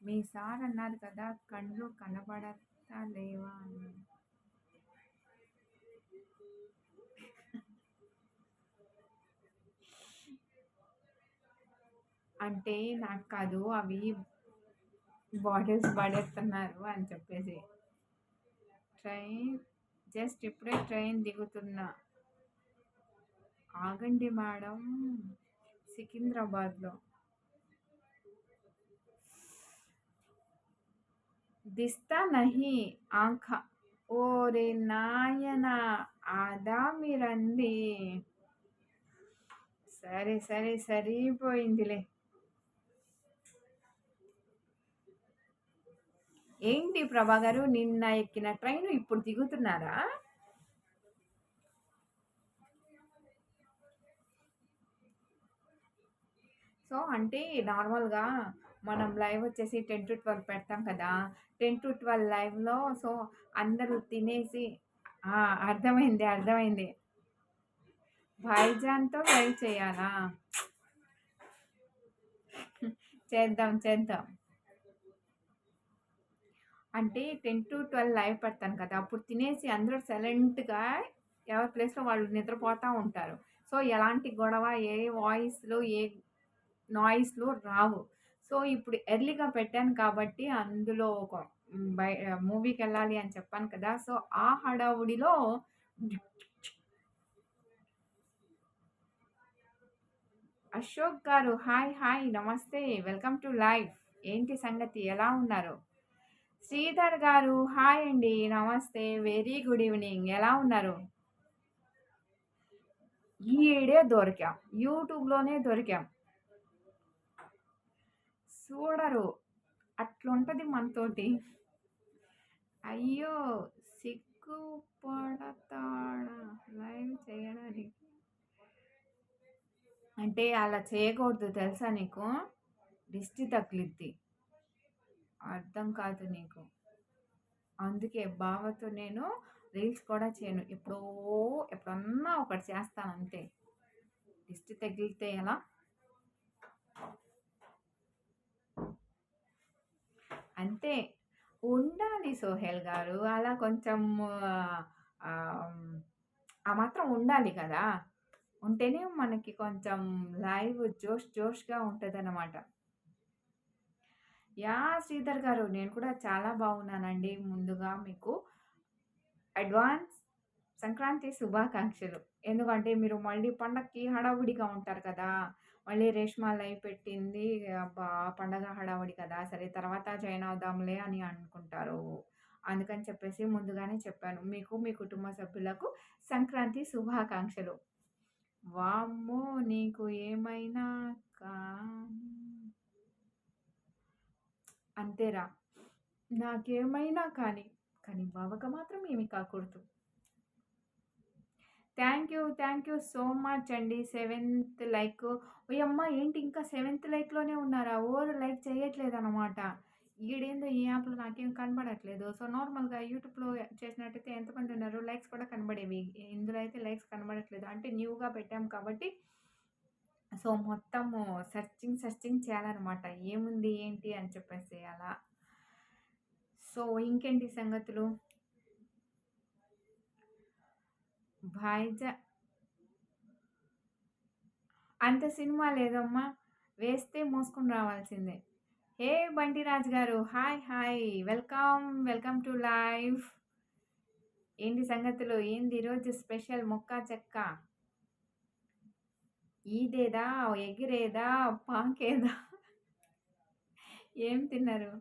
మీ సార్ అన్నారు కదా కళ్ళు కనబడతా లేవా అన్నారు. అంటే నాకు కాదు అవి బాటిల్స్ పడేస్తున్నారు అని చెప్పేసి. ట్రైన్ జస్ట్ ఇప్పుడే ట్రైన్ దిగుతున్నా. ఆగండి మేడం. సికింద్రాబాద్లో దిస్తా నహి ఆంఖ. ఓరే నాయన అదా మీరంది. సరే సరే సరిపోయిందిలే. ఏంటి ప్రభా గారు నిన్న ఎక్కిన ట్రైన్ ఇప్పుడు దిగుతున్నారా? సో అంటే నార్మల్గా మనం లైవ్ వచ్చేసి 10 to 12 పెడతాం కదా. 10 to 12 లైవ్లో సో అందరూ తినేసి అర్థమైంది అర్థమైంది. భాయిజాన్తో లైవ్ చేయాలా? చేద్దాం చేద్దాం. అంటే 10 to 12 లైవ్ పెడతాను కదా. అప్పుడు తినేసి అందరూ సైలెంట్గా ఎవరి ప్లేస్లో వాళ్ళు నిద్రపోతూ ఉంటారు. సో ఎలాంటి గొడవ ఏ వాయిస్లు ఏ నాయిస్లు రావు. సో ఇప్పుడు ఎర్లీగా పెట్టాను కాబట్టి అందులో ఒక మూవీకి వెళ్ళాలి అని చెప్పాను కదా. సో ఆ హడావుడిలో అశోక్ గారు హాయ్ హాయ్ నమస్తే వెల్కమ్ టు లైవ్. ఏంటి సంగతి ఎలా ఉన్నారు? శ్రీధర్ గారు హాయ్ అండి నమస్తే వెరీ గుడ్ ఈవినింగ్ ఎలా ఉన్నారు? ఈడే దొరికాం యూట్యూబ్లోనే దొరికాం. చూడరు అట్లుంటది మనతోటి. అయ్యో సిగ్గుపడతాడా లైవ్ చేయడానికి? అంటే అలా చేయకూడదు తెలుసా నీకు? దిష్టి తగిలిద్ది. అర్థం కాదు నీకు. అందుకే బావతో నేను రీల్స్ కూడా చేయను. ఎప్పుడన్నా ఒకటి చేస్తాను అంతే. దిష్టి తగిలితే ఎలా? అంతే ఉండాలి సోహెల్ గారు. అలా కొంచెం ఆ మాత్రం ఉండాలి కదా. ఉంటేనే మనకి కొంచెం లైవ్ జోష్‌గా ఉంటదనమాట. శ్రీధర్ గారు నేను కూడా చాలా బాగున్నానండి. ముందుగా మీకు అడ్వాన్స్ సంక్రాంతి శుభాకాంక్షలు. ఎందుకంటే మీరు మళ్ళీ పండగకి హడావుడిగా ఉంటారు కదా. మళ్ళీ రేష్మా లైవ్ పెట్టింది అబ్బా! పండగ హడావుడి కదా. సరే తర్వాత జాయిన్ అవుదాంలే అని అనుకుంటారు. అందుకని చెప్పేసి ముందుగానే చెప్పాను. మీకు మీ కుటుంబ సభ్యులకు సంక్రాంతి శుభాకాంక్షలు. వామ్మో! నీకు ఏమైనా కానీ అంతేరా. నాకేమైనా కానీ, కానీ బావకి మాత్రం ఏమి కాకూడదు. థ్యాంక్ యూ సో మచ్ అండి. 7th like. ఓయమ్మ! ఏంటి ఇంకా 7th లైక్‌లోనే ఉన్నారా? ఎవరు లైక్ చేయట్లేదనమాట. ఈడేందో ఈ యాప్‌లో నాకేం కనపడట్లేదు. సో నార్మల్‌గా యూట్యూబ్‌లో చేసినట్టయితే ఎంతమంది ఉన్నారు? లైక్స్ కూడా కనబడేవి. ఇందులో అయితే లైక్స్ కనబడట్లేదు. అంటే న్యూగా పెట్టాం కాబట్టి సో మొత్తము సెర్చింగ్ చేయాలనమాట. ఏముంది ఏంటి అని చెప్పేసి అలా. సో ఇంకేంటి సంగతులు? భాయిజా అంత సినిమా లేదమ్మా. వేస్తే మోసుకొని రావాల్సిందే. హే బంటిరాజు గారు hi hi welcome to live. ఏంటి సంగతులు? ఏంది ఈరోజు స్పెషల్ ముక్కా చెక్క? ఈదేదా? ఎగిరేదా? పాకేదా? ఏం తిన్నారు?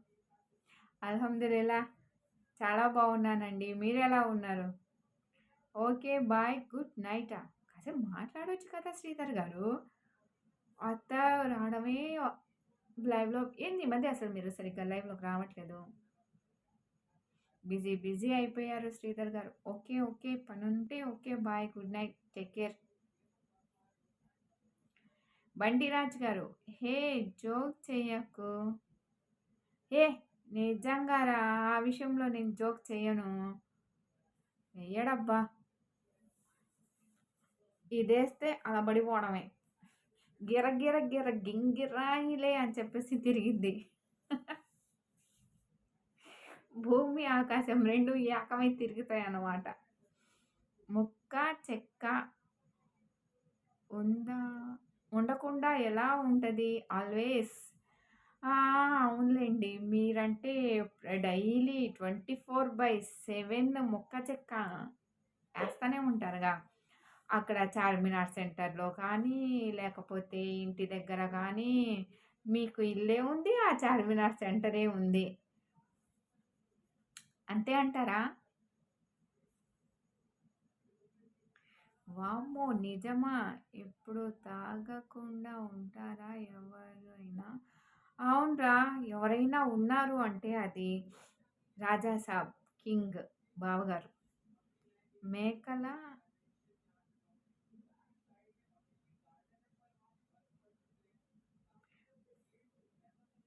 అల్హమ్దులిల్లా చాలా బాగున్నానండి. మీరెలా ఉన్నారు? ఓకే బాయ్ గుడ్ నైటా? కాసేపు మాట్లాడొచ్చు కదా శ్రీధర్ గారు. అత్త రావడమే లైవ్‌లో ఏంది ఈ మధ్య అసలు మీరు సరిగ్గా లైవ్‌లోకి రావట్లేదు. బిజీ బిజీ అయిపోయారు శ్రీధర్ గారు. ఓకే. ఓకే. పనుంటే okay. Bye. Good night. Take care. Bandiraj garu, hey! Joke చెయ్యకు. ఏ నిజంగారా, ఆ విషయంలో నేను జోక్ చెయ్యను. వెయ్యడబ్బా. ఇదేస్తే అలా పడిపోవడమే. గిర గిర గిర గింగిరాయిలే అని చెప్పేసి తిరిగిద్ది. భూమి, ఆకాశం 2 ఏకమై తిరుగుతాయన్నమాట. ముక్క చెక్క ఉందా ఉండకుండా ఎలా ఉంటది ఆల్వేస్. ఆ! అవునులెండి. మీరంటే డైలీ 24/7 ముక్క చెక్క ఏస్తనే ఉంటారుగా. అక్కడ చార్మినార్ సెంటర్‌లో కానీ, లేకపోతే ఇంటి దగ్గర గానీ, మీకు ఇల్లే ఉంది. ఆ చార్మినార్ సెంటరే ఉంది. అంతే అంటారా? వామ్మో! నిజమా? ఎప్పుడు తాగకుండా ఉంటారా ఎవరైనా? అవునురా! ఎవరైనా ఉన్నారు అంటే అది రాజా సాబ్, కింగ్ బావగారు. మేకల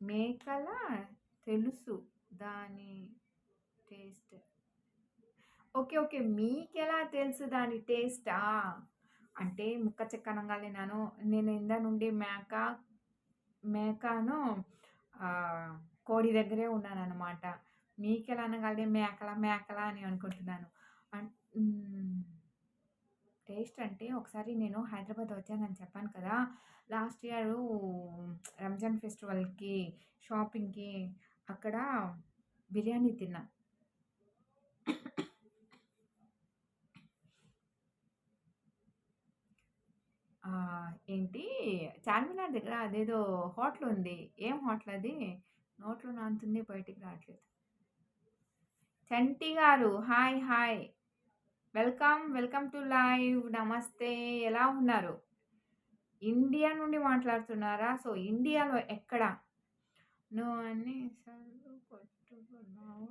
మేకల తెలుసు దాని టేస్ట్. ఓకే. ఓకే. మీకెలా తెలుసు దాని టేస్టా? అంటే ముక్క చెక్క అనంగానే నేను ఇందా నుండి మేకను కోడి దగ్గరే ఉన్నాననమాట. మీకెలా అనంగానే మేకల అని అనుకుంటున్నాను. అన్ హ్మ్. టేస్ట్ అంటే ఒకసారి నేను హైదరాబాద్ వచ్చానని చెప్పాను కదా! లాస్ట్ ఇయరు రంజాన్ ఫెస్టివల్‌కి షాపింగ్‌కి అక్కడ బిర్యానీ తిన్నా. ఏంటి చార్మినార్ దగ్గర అదేదో హోటల్ ఉంది. ఏం హోటల్ అది? నోట్లో నానుతుంది బయటికి రావట్లేదు. చంటి గారు hi! Hi! Welcome. Welcome to live. నమస్తే. ఎలా ఉన్నారు? ఇండియా నుండి మాట్లాడుతున్నారా? సో, ఇండియాలో ఎక్కడ? నువ్వు అన్ని సార్లు కొట్టుకున్నావు.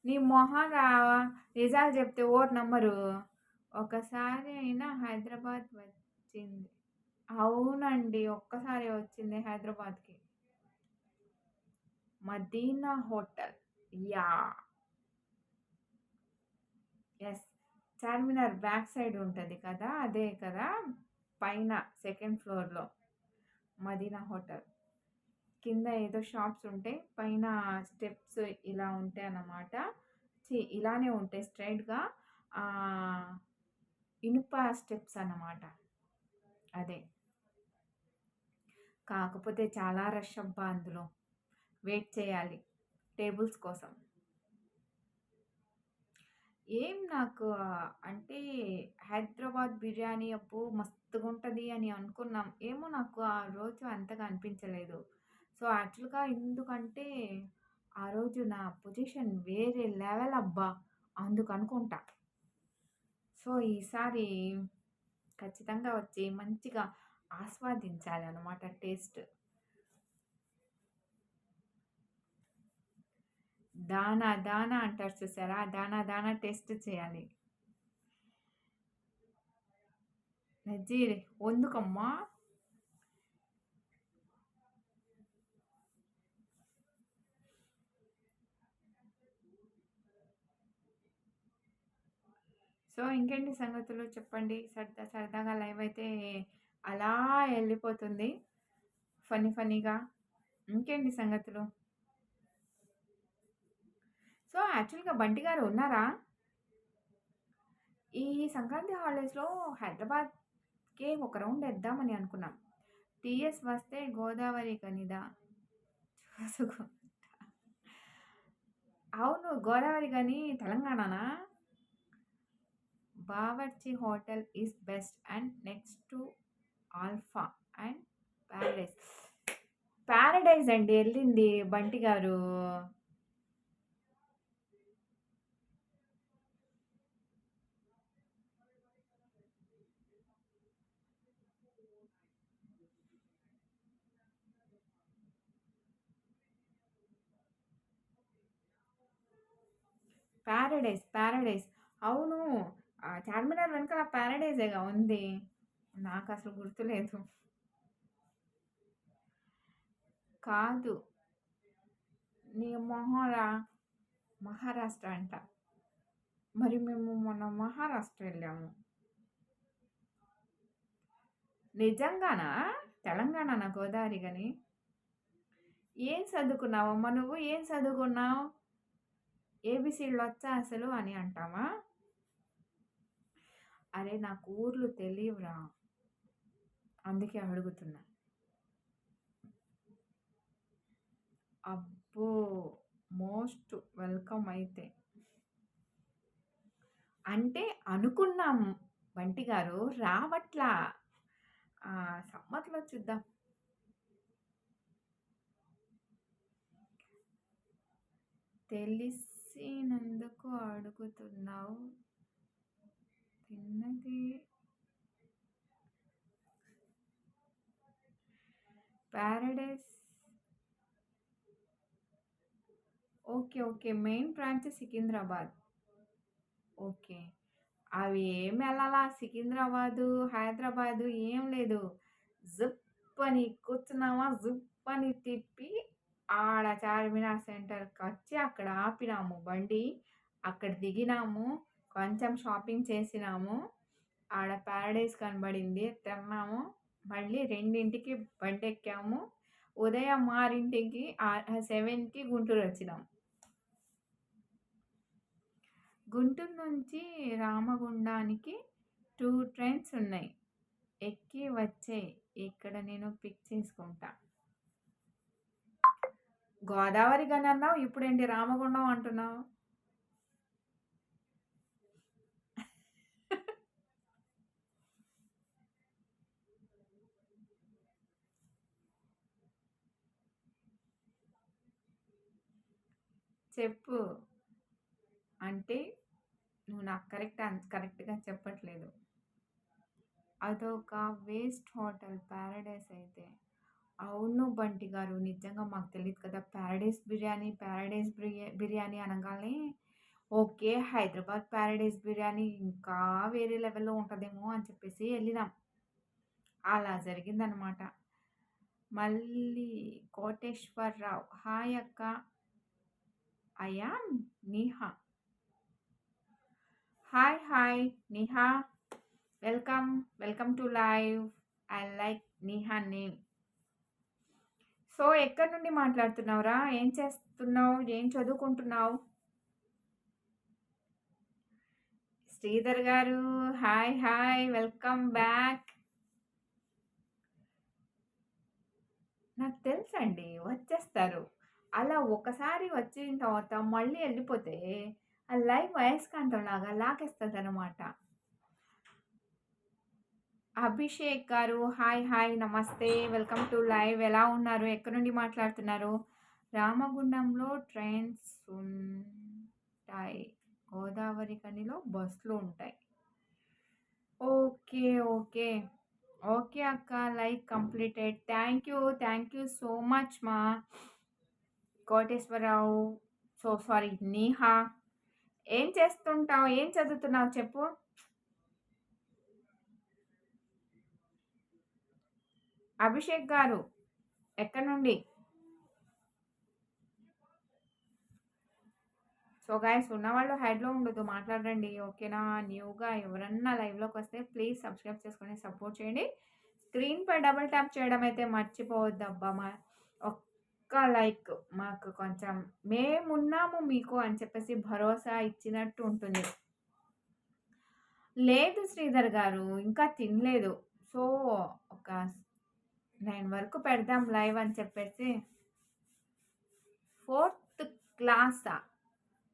నీ మొహంరా నిజాలు చెప్తే ఓరు నమ్మరు. ఒకసారి అయినా హైదరాబాద్ వచ్చింది. అవునండి. ఒక్కసారే వచ్చింది హైదరాబాద్‌కి. Madina hotel. Yeah! Yes. Charminar back side ఉంటది కదా! అదే కదా! పైన సెకండ్ ఫ్లోర్‌లో మదీనా హోటల్. కింద ఏదో షాప్స్ ఉంటాయి. పైన స్టెప్స్ ఇలా ఉంటాయన్నమాట. ఇలానే ఉంటాయి స్ట్రెయిట్‌గా. ఆహ్, ఇనుప స్టెప్స్ అన్నమాట. అదే. కాకపోతే చాలా రష్ అబ్బా అందులో. వెయిట్ చేయాలి టేబుల్స్ కోసం. ఏం నాకు అంటే హైదరాబాద్ బిర్యానీ అబ్బో! మస్తుగుంటది అని అనుకున్నాం. ఏమో నాకు ఆ రోజు అంతగా అనిపించలేదు. సో, యాక్చువల్‌గా ఎందుకంటే ఆ రోజు నా పొజిషన్ వేరే లెవెల్ అబ్బా! అందుకనుకుంటా. సో, ఈసారి ఖచ్చితంగా వచ్చి మంచిగా ఆస్వాదించాలనమాట టేస్ట్. దానా అంటారు చూసారా? దానా టేస్ట్ చేయాలి. నజీర్ ఎందుకమ్మా? సో, ఇంకేంటి సంగతులు చెప్పండి. సరదాగా లైవ్ అయితే అలా ఎళ్ళిపోతుంది. ఫన్నీగా. ఇంకేంటి సంగతులు? సో, యాక్చువల్‌గా బంటి గారు ఉన్నారా? ఈ సంక్రాంతి హాలిడేస్‌లో హైదరాబాద్‌కి ఒక రౌండ్ ఎద్దామని అనుకున్నాం. టీఎస్ వస్తే గోదావరి గనిదా చూసుకుంటా. అవును. గోదావరి గని తెలంగాణనా? Bawarchi hotel is best and next to Alpha and Paradise. Paradise అండి ఎళ్ళింది బంటి గారు. Paradise, Paradise. అవును. చార్మినార్ వెనకాల ప్యారడైజేగా ఉంది. నాకసలు గుర్తులేదు. కాదు. నీ మొహంరా మహారాష్ట్ర అంట. మరి మేము మొన్న మహారాష్ట్ర వెళ్ళాము. నిజంగానా? తెలంగాణనా గోదావరి గని? ఏం చదువుకున్నావమ్మా నువ్వు? ఏం చదువుకున్నావు? ఏబీసీలు వచ్చా అసలు అని అంటావా? అరే నాకు ఊర్లు తెలియవురా, అందుకే అడుగుతున్నా. అబ్బో, మోస్ట్ వెల్కమ్ అయితే. అంటే అనుకున్నాం బంటి గారు, రావట్లా. సమ్మర్లో చూద్దాం. తెలిసినందుకు అడుగుతున్నావు. తిన్నది Paradise. Okay okay, main branch Secunderabad. Okay, అవి ఏం వెళ్ళాలా, సికింద్రాబాదు హైదరాబాదు ఏం లేదు. జుప్ అని కూర్చున్నామా, జుప్ అని తిప్పి ఆడ చార్మినార్ సెంటర్కి వచ్చి అక్కడ ఆపినాము బండి. అక్కడ దిగినాము, కొంచెం షాపింగ్ చేసినాము. ఆడ ప్యారడైస్ కనబడింది, తిన్నాము. మళ్ళీ 2ంటికి బండి ఎక్కాము. ఉదయం 6ంటికి 7కి గుంటూరు వచ్చినాం. గుంటూరు నుంచి రామగుండానికి 2 ట్రైన్స్ ఉన్నాయి. ఎక్కి వచ్చే, ఇక్కడ నేను పిక్ చేసుకుంటా. గోదావరి గని అన్నావు, ఇప్పుడేంటి రామగుండం అంటున్నావు? చెప్పు అంటే నువ్వు నాకు కరెక్ట్గా చెప్పట్లేదు. అదొక వేస్ట్ హోటల్ ప్యారడైస్ అయితే. అవును బంటి గారు, నిజంగా మాకు తెలియదు కదా. ప్యారడైస్ బిర్యానీ అనగానే ఓకే, హైదరాబాద్ ప్యారడైస్ బిర్యానీ ఇంకా వేరే లెవెల్లో ఉంటుందేమో అని చెప్పేసి వెళ్ళినాం. అలా జరిగిందనమాట. మళ్ళీ కోటేశ్వరరావు, హాయ్ అక్క, I am Neha. Hi hi Neha, welcome to live. I like Neha name. So ఎక్కడి నుండి మాట్లాడుతున్నావురా? ఏం చేస్తున్నావు? ఏం చదువుకుంటున్నావు? శ్రీధర్ గారు, హాయ్ హాయ్, వెల్కమ్ బ్యాక్. నాకు తెలుసండి, వచ్చేస్తారు. అలా ఒకసారి వచ్చిన తర్వాత మళ్ళీ వెళ్ళిపోతే ఆ లైవ్ అయస్కాంతం లాగా లాగేస్తుంది అనమాట. అభిషేక్ గారు, హాయ్ హాయ్, నమస్తే, వెల్కమ్ టు లైవ్. ఎలా ఉన్నారు? ఎక్కడి నుండి మాట్లాడుతున్నారు? రామగుండంలో ట్రైన్స్ ఉంటాయి, గోదావరి కనిలో బస్సులు ఉంటాయి. ఓకే ఓకే ఓకే అక్క, like completed. Thank you so much మా కోటేశ్వరరావు. So sorry Neha. ఏం చేస్తుంటావు? ఏం చదువుతున్నావు చెప్పు. అభిషేక్ గారు, ఎక్కడి నుండి? సో గైస్, ఉన్నవాళ్ళు హైడ్లో ఉండదు, మాట్లాడండి ఓకేనా. న్యూగా ఎవరన్నా లైవ్లోకి వస్తే ప్లీజ్ సబ్స్క్రైబ్ చేసుకొని సపోర్ట్ చేయండి. స్క్రీన్పై డబుల్ ట్యాప్ చేయడం అయితే మర్చిపోవద్దు అబ్బా. ఒక్క లైక్ మాకు కొంచెం మేమున్నాము మీకు అని చెప్పేసి భరోసా ఇచ్చినట్టు ఉంటుంది. లేదు శ్రీధర్ గారు, ఇంకా తినలేదు. సో ఒక 9 వరకు పెడదాం లైవ్ అని చెప్పేసి. 4th క్లాసా?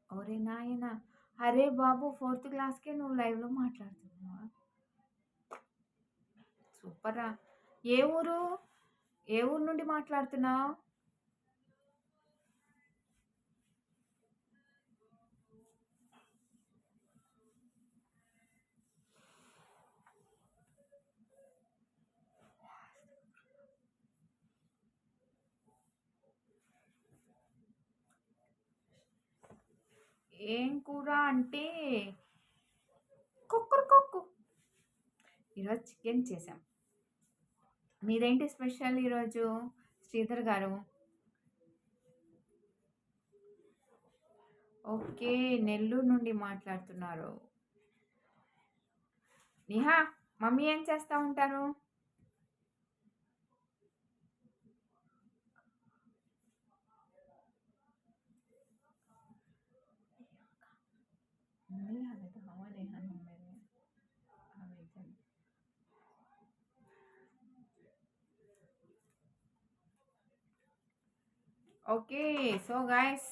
ఒరే నాయన, అరే బాబు, 4th క్లాస్కే నువ్వు లైవ్లో మాట్లాడుతున్నావా? సూపరా. ఏ ఊరు నుండి మాట్లాడుతున్నావు? ఏం కూర అంటే కుక్కురుకొక్కు. ఈరోజు చికెన్ చేసాం. మీదేంటి స్పెషల్ ఈరోజు శ్రీధర్ గారు? ఓకే, నెల్లూరు నుండి మాట్లాడుతున్నారు. నిహా, మమ్మీ ఏం చేస్తూ ఉంటారు? Okay, so guys,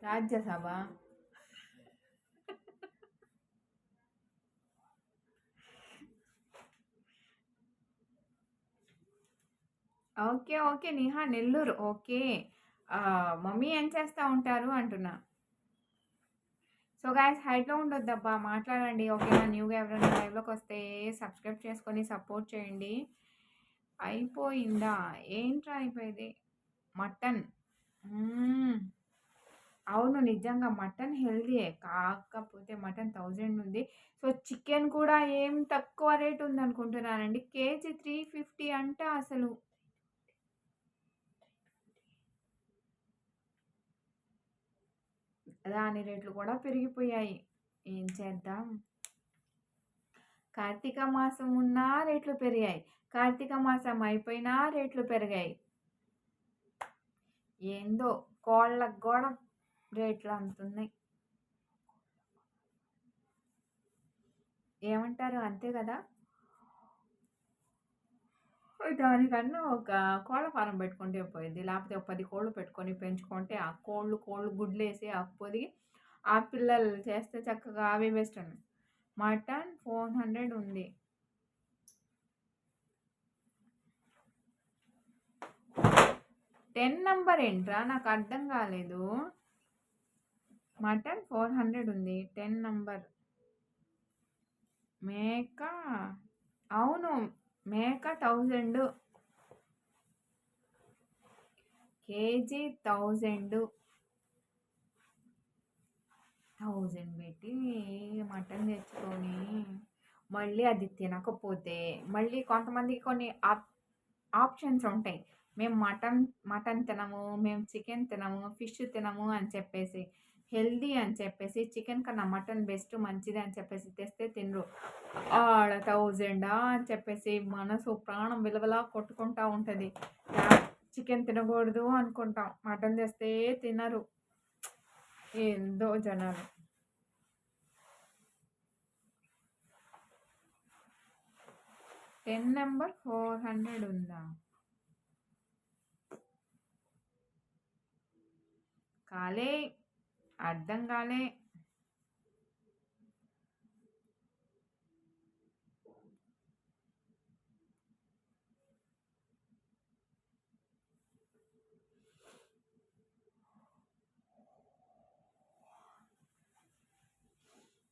Rajya Sabha okay okay Niha, Nellore. Okay, mummy ఏం చేస్తూ ఉంటారు అంటున్నా. సో గాయస్, హైట్లో ఉండొద్దబ్బా, మాట్లాడండి ఓకేనా. న్యూగా ఎవరైనా లైవ్లోకి వస్తే సబ్స్క్రైబ్ చేసుకొని సపోర్ట్ చేయండి. అయిపోయిందా? ఏంట్రా అయిపోయింది? మటన్. అవును, నిజంగా మటన్ హెల్దీయే, కాకపోతే మటన్ 1000 ఉంది. సో చికెన్ కూడా ఏం తక్కువ రేట్ ఉందనుకుంటున్నానండి. కేజీ 350 అంటే అసలు దాని రేట్లు కూడా పెరిగిపోయాయి. ఏం చేద్దాం? కార్తీక మాసం ఉన్నా రేట్లు పెరిగాయి, కార్తీక మాసం అయిపోయినా రేట్లు పెరిగాయి. ఏందో కోళ్ళకు కూడా రేట్లు అంతున్నాయి. ఏమంటారు? అంతే కదా. దానికన్నా ఒక కోళ్ళ ఫారం పెట్టుకుంటే పోయింది. లేకపోతే ఒక 10 కోళ్ళు పెట్టుకొని పెంచుకుంటే ఆ కోళ్ళు గుడ్లు వేసి ఆ పొదిగి ఆ పిల్లలు చేస్తే చక్కగా అవి బెస్ట్ అండి. మటన్ 400 ఉంది. 10 నంబర్ ఏంట్రా? నాకు అర్థం కాలేదు. మటన్ 400 ఉంది, 10 నంబర్. మేక, అవును, మేక 1000, కేజీ 1000 పెట్టి మటన్ తెచ్చుకొని మళ్ళీ అది తినకపోతే మళ్ళీ కొంతమందికి కొన్ని ఆప్షన్స్ ఉంటాయి. మేము మటన్ తినము, మేము చికెన్ తినము, ఫిష్ తినము అని చెప్పేసి, హెల్దీ అని చెప్పేసి, చికెన్ కన్నా మటన్ బెస్ట్, మంచిది అని చెప్పేసి తెస్తే తినరు. ఆడ 1000 అని చెప్పేసి మనసు ప్రాణం విలువలా కొట్టుకుంటా ఉంటుంది. చికెన్ తినకూడదు అనుకుంటాం, మటన్ తెస్తే తినరు. ఏందో జనాలు. 10 నంబర్ 400 ఉందా? కాలే, అర్థం కాలే.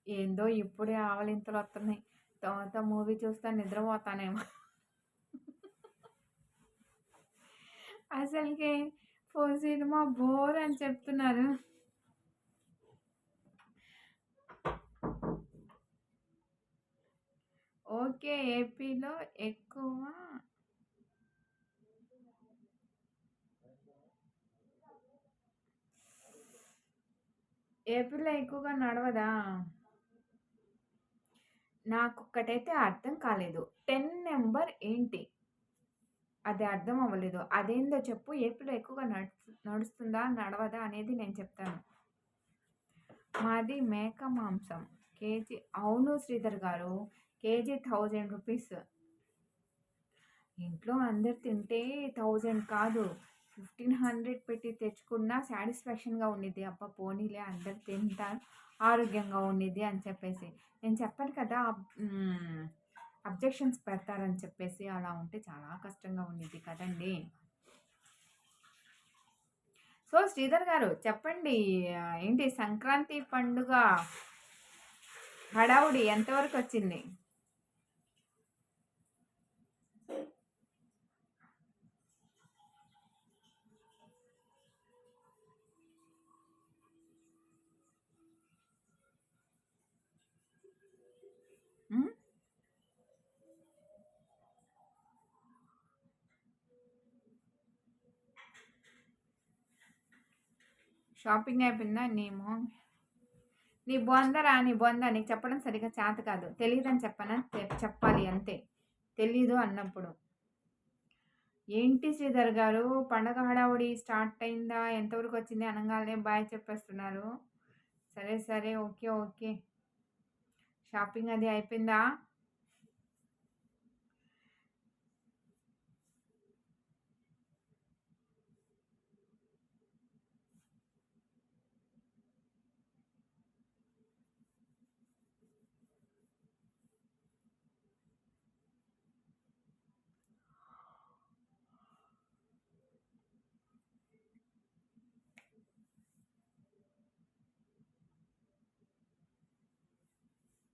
ఏందో ఇప్పుడే ఆవలింతలు వస్తున్నాయి. తర్వాత మూవీ చూస్తా నిద్రపోతానేమో. అసలుకి సినిమా బోర్ అని చెప్తున్నారు. ఓకే, ఏపీలో ఎక్కువగా నడవదా? నాకొక్కటైతే అర్థం కాలేదు. 10 నెంబర్ ఏంటి? అది అర్థం అవ్వలేదు. అదేందో చెప్పు. ఏపీలో ఎక్కువగా నడుస్తుందా, నడవదా అనేది నేను చెప్తాను. మాది మేక మాంసం కేజీ. అవును శ్రీధర్ గారు, కేజీ 1000 రూపీస్. ఇంట్లో అందరు తింటే 1000 కాదు, 1500 పెట్టి తెచ్చుకున్నా సాటిస్ఫాక్షన్గా ఉండిద్ది. అబ్బా పోనీలే, అందరు తింటారు, ఆరోగ్యంగా ఉండిద్ది అని చెప్పేసి. నేను చెప్పాను కదా, అబ్జెక్షన్స్ పెడతారని చెప్పేసి. అలా ఉంటే చాలా కష్టంగా ఉండిద్ది కదండి. సో శ్రీధర్ గారు చెప్పండి, ఏంటి సంక్రాంతి పండుగ హడావుడి ఎంతవరకు వచ్చింది? షాపింగ్ అయిపోయిందా? నీ బొందరా నీ బొంద. నీకు చెప్పడం సరిగ్గా చేత కాదు. తెలీదని చెప్పనా? చెప్పాలి అంతే. తెలీదు అన్నప్పుడు. ఏంటి శ్రీధర్ గారు పండగ హడావుడి స్టార్ట్ అయిందా? ఎంతవరకు వచ్చింది? అనంగానే బాయ్ చెప్పేస్తున్నారు. సరే సరే ఓకే ఓకే. షాపింగ్ అది అయిపోయిందా?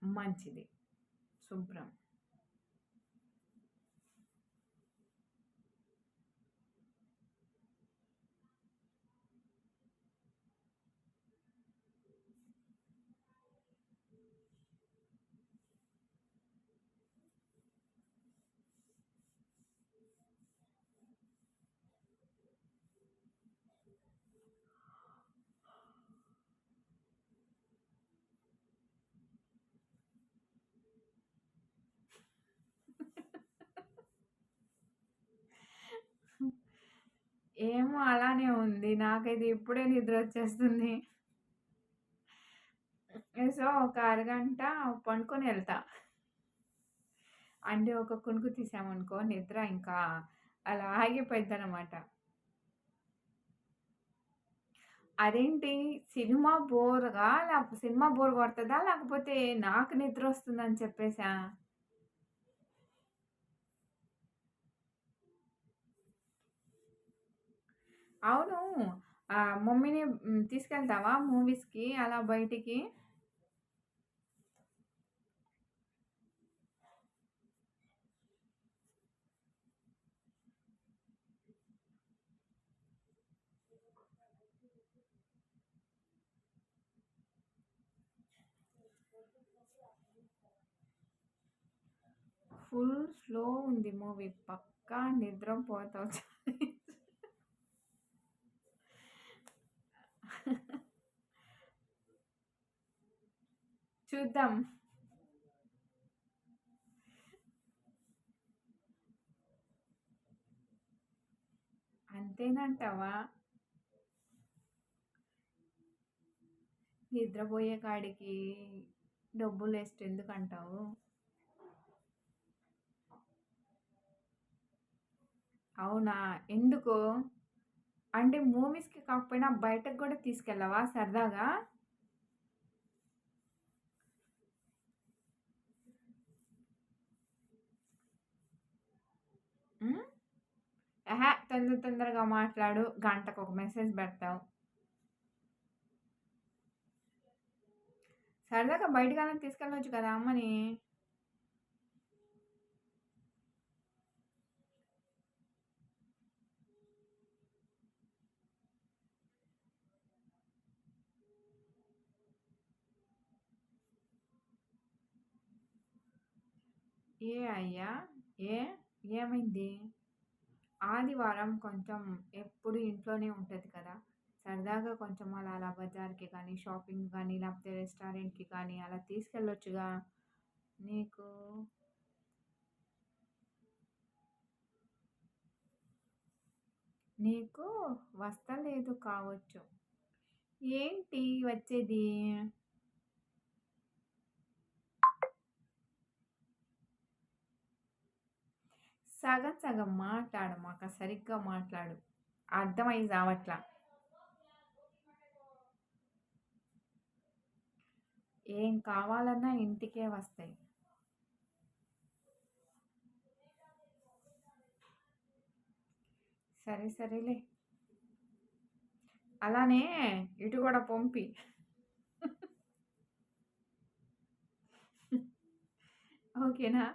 మంచిది. శుభ్రం. ఏమో అలానే ఉంది. నాకైతే ఇప్పుడే నిద్రొచ్చేస్తుంది. సో, ఒక అరగంట పండుకొని ఎళ్తా. అంటే ఒక కునుకు తీసామనుకో నిద్ర ఇంకా అలా ఆగిపోయిద్దనమాట. అదేంటి సినిమా బోర్ కొడతదా? లేకపోతే నాకు నిద్రొస్తుందని చెప్పేసా? అవును. మమ్మీని తీసుకెళ్తావా మూవీస్‌కి అలా బయటికి? ఫుల్ స్లో ఉంది మూవీ. పక్కా నిద్రపోతావు. చూద్దాం. అంతేనంటావా? నిద్రపోయే కాడికి డబ్బులేస్ట్ ఎందుకంటావు? అవునా? ఎందుకు? అంటే మూవీస్‌కి కాకపోయినా బయటకి గూడా తీసుకెళ్ళవా సరదాగా? హ్మ్. అహా! తొందరగా మాట్లాడు. గంటకొక మెసేజ్ బెడతావు. సరదాగా బయటికన్నా తీసుకెళ్ళొచ్చు కదా అమ్మని. ఏ అయ్యా? ఏ? ఏమైంది? ఆదివారం కొంచెం ఎప్పుడు ఇంట్లోనే ఉంటది కదా! సరదాగా కొంచెం అలా బజార్‌కి కానీ, షాపింగ్ కానీ, లేకపోతే రెస్టారెంట్‌కి కానీ అలా తీసుకెళ్ళొచ్చుగా. నీకు నీకు వస్తలేదు కావచ్చు. ఏంటి వచ్చేది? సగం సగం మాట్లాడమాక. సరిగ్గా మాట్లాడు. అర్థమై సావట్లా. ఏం కావాలన్నా ఇంటికే వస్తాయి. సరే సరేలే. అలానే ఇటు గూడా పంపి. ఓకేనా?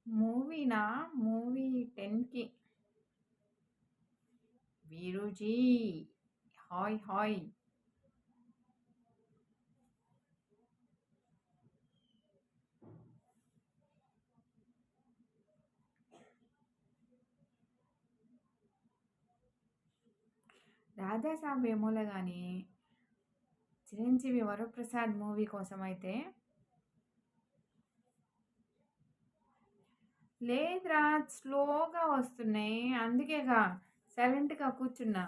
మూవీనా? మూవీ 10కి. వీరుజీ. Hi hi. రాధాసాబ్ ఏమోలే కానీ చిరంజీవి వరప్రసాద్ మూవీ కోసం అయితే లేదురా, స్లోగా వస్తున్నాయి, అందుకేగా సైలెంట్గా కూర్చున్నా.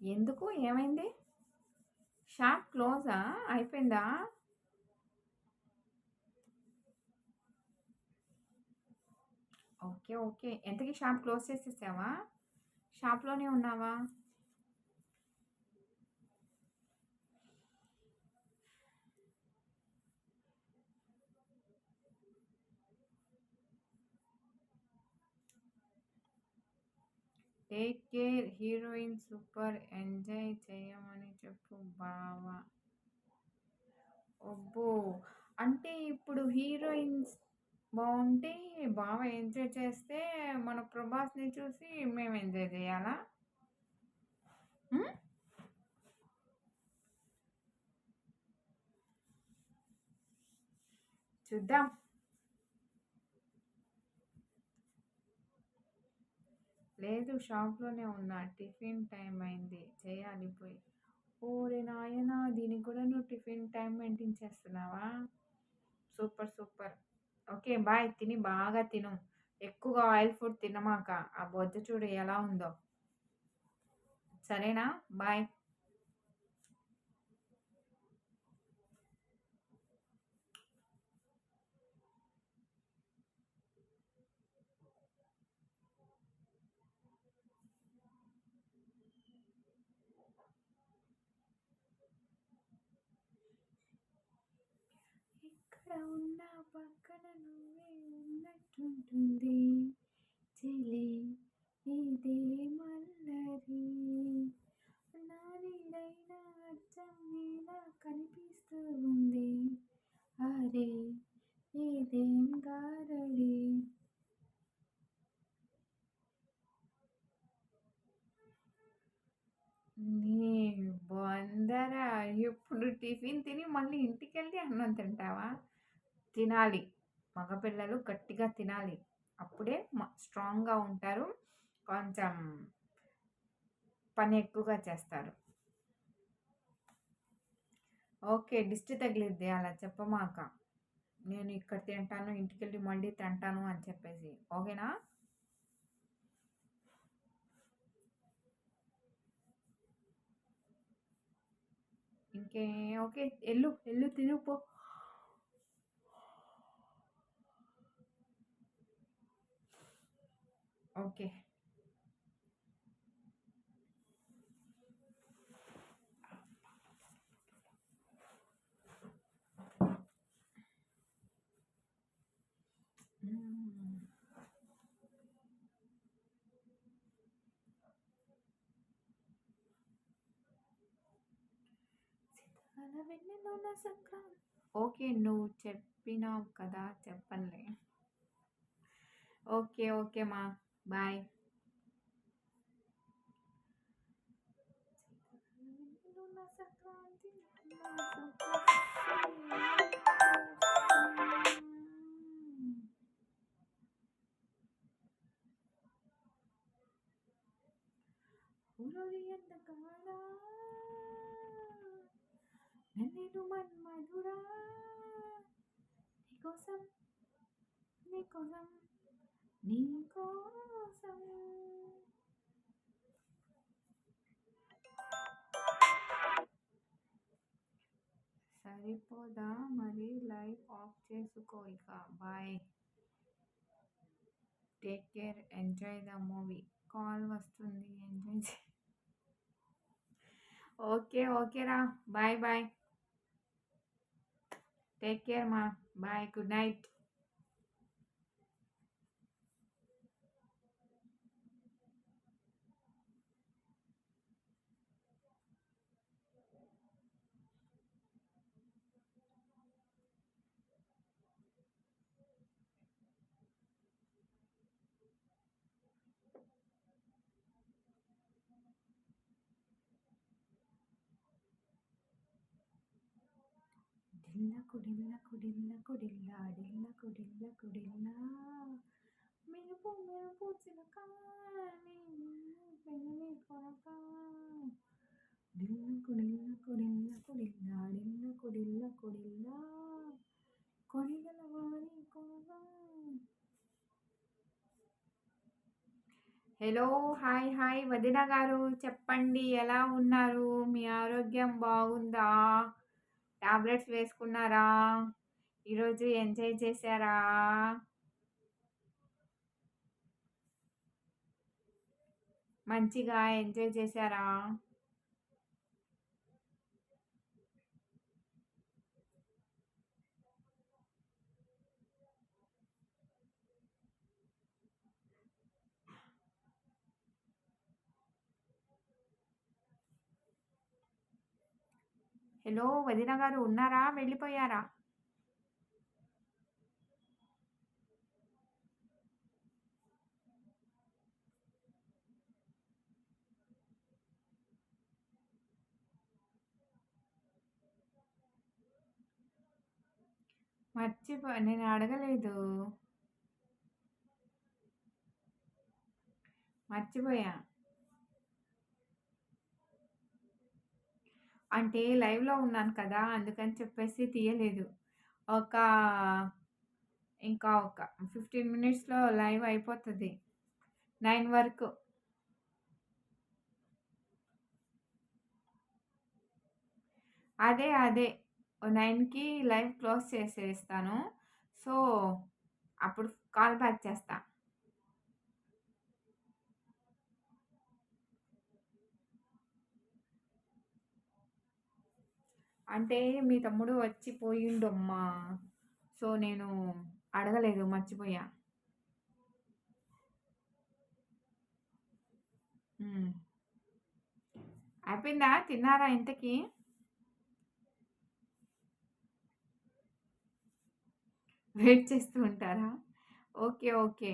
ఎందుకు, ఏమైంది? షాప్ క్లోజా అయిపోయిందా? Okay okay. ఎంతకి షాప్ క్లోజ్ చేసేసావా? షాప్లోనే ఉన్నావా? Take care heroine super enjoy చేయమని చెప్పు బావా. అబ్బో, అంటే ఇప్పుడు హీరోయిన్స్ బాగుంటే బాగా ఎంజాయ్ చేస్తే మన ప్రభాస్ని చూసి మేము ఎంజాయ్ చేయాలా? ఉమ్? చూద్దాం. లేదు, షాప్లోనే ఉన్నా, టిఫిన్ టైం అయింది, చేయాలి పోయి. ఓరే నాయనా, దీనికి కూడా నువ్వు టిఫిన్ టైం మెయింటైన్ చేస్తున్నావా? Super super. ఓకే బాయ్, తిని బాగా తిను, ఎక్కువగా ఆయిల్ ఫుడ్ తినమాక, ఆ బొజ్జ చూడు ఎలా ఉందో. సరేనా, బాయ్. ఇక్కడ ఉన్న పక్కన నువ్వే ఉన్నట్టుంటుంది చెలి, ఇదే మల్లరి, నా నీడైనా అచ్చం నీలా కనిపిస్తూ ఉంది, అరే ఇదేం గారడి. నీ బొందర, ఇప్పుడు టిఫిన్ తిని మళ్ళీ ఇంటికెళ్ళి అన్నం తింటావా? తినాలి, మగపిల్లలు గట్టిగా తినాలి, అప్పుడే స్ట్రాంగ్గా ఉంటారు, కొంచెం పని ఎక్కువగా చేస్తారు. ఓకే, దిష్టి తగిలిద్ది అలా చెప్పమాక. నేను ఇక్కడ తింటాను, ఇంటికెళ్ళి మళ్ళీ తింటాను అని చెప్పేసి, ఓకేనా? ఇంకే, ఓకే, ఎల్లు ఎల్లు తినుపో. ఓకే. మ్మ్. సీతాల వెన్నెల సంక్రాంతి. ఓకే, నువ్వు చెప్పినావు కదా, చెప్పనులే. ఓకే ఓకే మా, బాయ్. సంక్రాంతి ఊరొరి ఎంతకాల నన్నేను మన్మధుడా, నీకోసం నీకోసం నీకోసం. సరిపోదా మరి, లైవ్ ఆఫ్ చేసుకో ఇక, bye. Take care, enjoy the movie. Call వస్తుంది, ఎంజాయ్. ఓకే ఓకేరా, బాయ్ బాయ్. టేక్ కేర్ మా. బాయ్. Good night. డిల్ల కుడిల్ల కుడిల్ల కుడిల్ల డిల్ల కుడిల్ల కుడిల్ల మెరుపు మెరుపు చిలక పెదవి కొరక డిల్ల కుడిల్ల కుడిల్ల కుడిల్ల డిల్ల కుడిల్ల కుడిల్ల కొడిగల వారి కొనక. హలో, హాయ్ హాయ్ వదిన గారు, చెప్పండి ఎలా ఉన్నారు? మీ ఆరోగ్యం బాగుందా? టాబ్లెట్స్ వేసుకున్నారా? ఈరోజు ఎంజాయ్ చేశారా? మంచిగా ఎంజాయ్ చేశారా? హలో వదిన గారు, ఉన్నారా వెళ్ళిపోయారా? నేను అడగలేదు, మర్చిపోయా. అంటే లైవ్లో ఉన్నాను కదా, అందుకని చెప్పేసి తీయలేదు. ఒక ఇంకా ఒక 15 మినిట్స్లో లైవ్ అయిపోతుంది, 9 వరకు. అదే అదే 9కి లైవ్ క్లోజ్ చేసేస్తాను. సో అప్పుడు కాల్ బ్యాక్ చేస్తా. అంటే మీ తమ్ముడు వచ్చి పోయిండమ్మా, సో నేను అడగలేదు, మర్చిపోయా. అయిపోయిందా? తిన్నారా ఇంతకీ? వెయిట్ చేస్తూ ఉంటారా? Okay okay.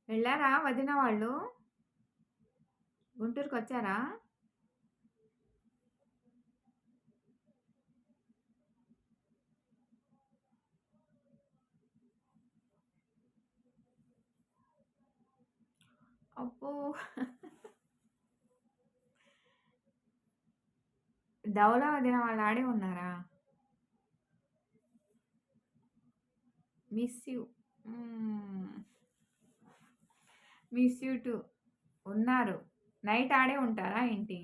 వెళ్ళారా వదిన వాళ్ళు? గుంటూరుకి వచ్చారా? అబ్బో ధవళ వదిన వాళ్ళు ఆడే ఉన్నారా? Miss you. Miss you two. ఉన్నారు. నైట్ ఆడే ఉంటారా ఏంటి?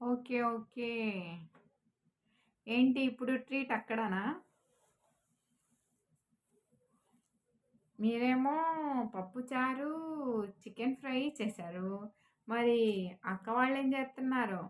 Okay okay. ఏంటి ఇప్పుడు ట్రీట్ అక్కడనా? మీరేమో పప్పుచారు, చికెన్ ఫ్రై చేశారు. మరి అక్క వాళ్ళు ఏం చేస్తున్నారు?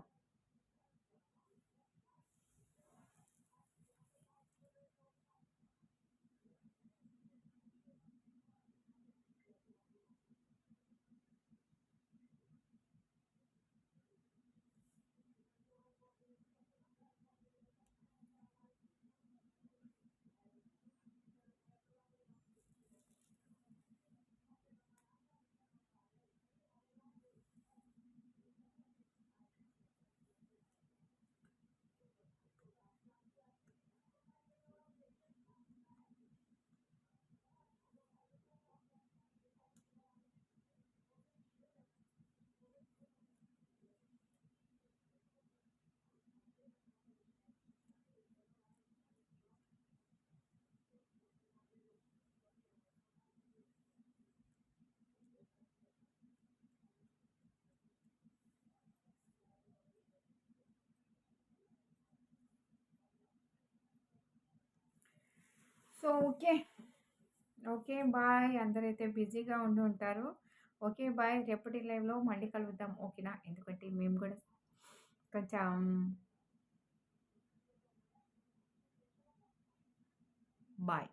So okay. ఓకే. బాయ్. అందరైతే బిజీగా ఉండి ఉంటారు. ఓకే. బాయ్. రేపటి లైవ్‌లో మళ్ళీ కలుద్దాం. ఓకేనా? ఎందుకంటే మేము గూడా కొంచెం బాయ్.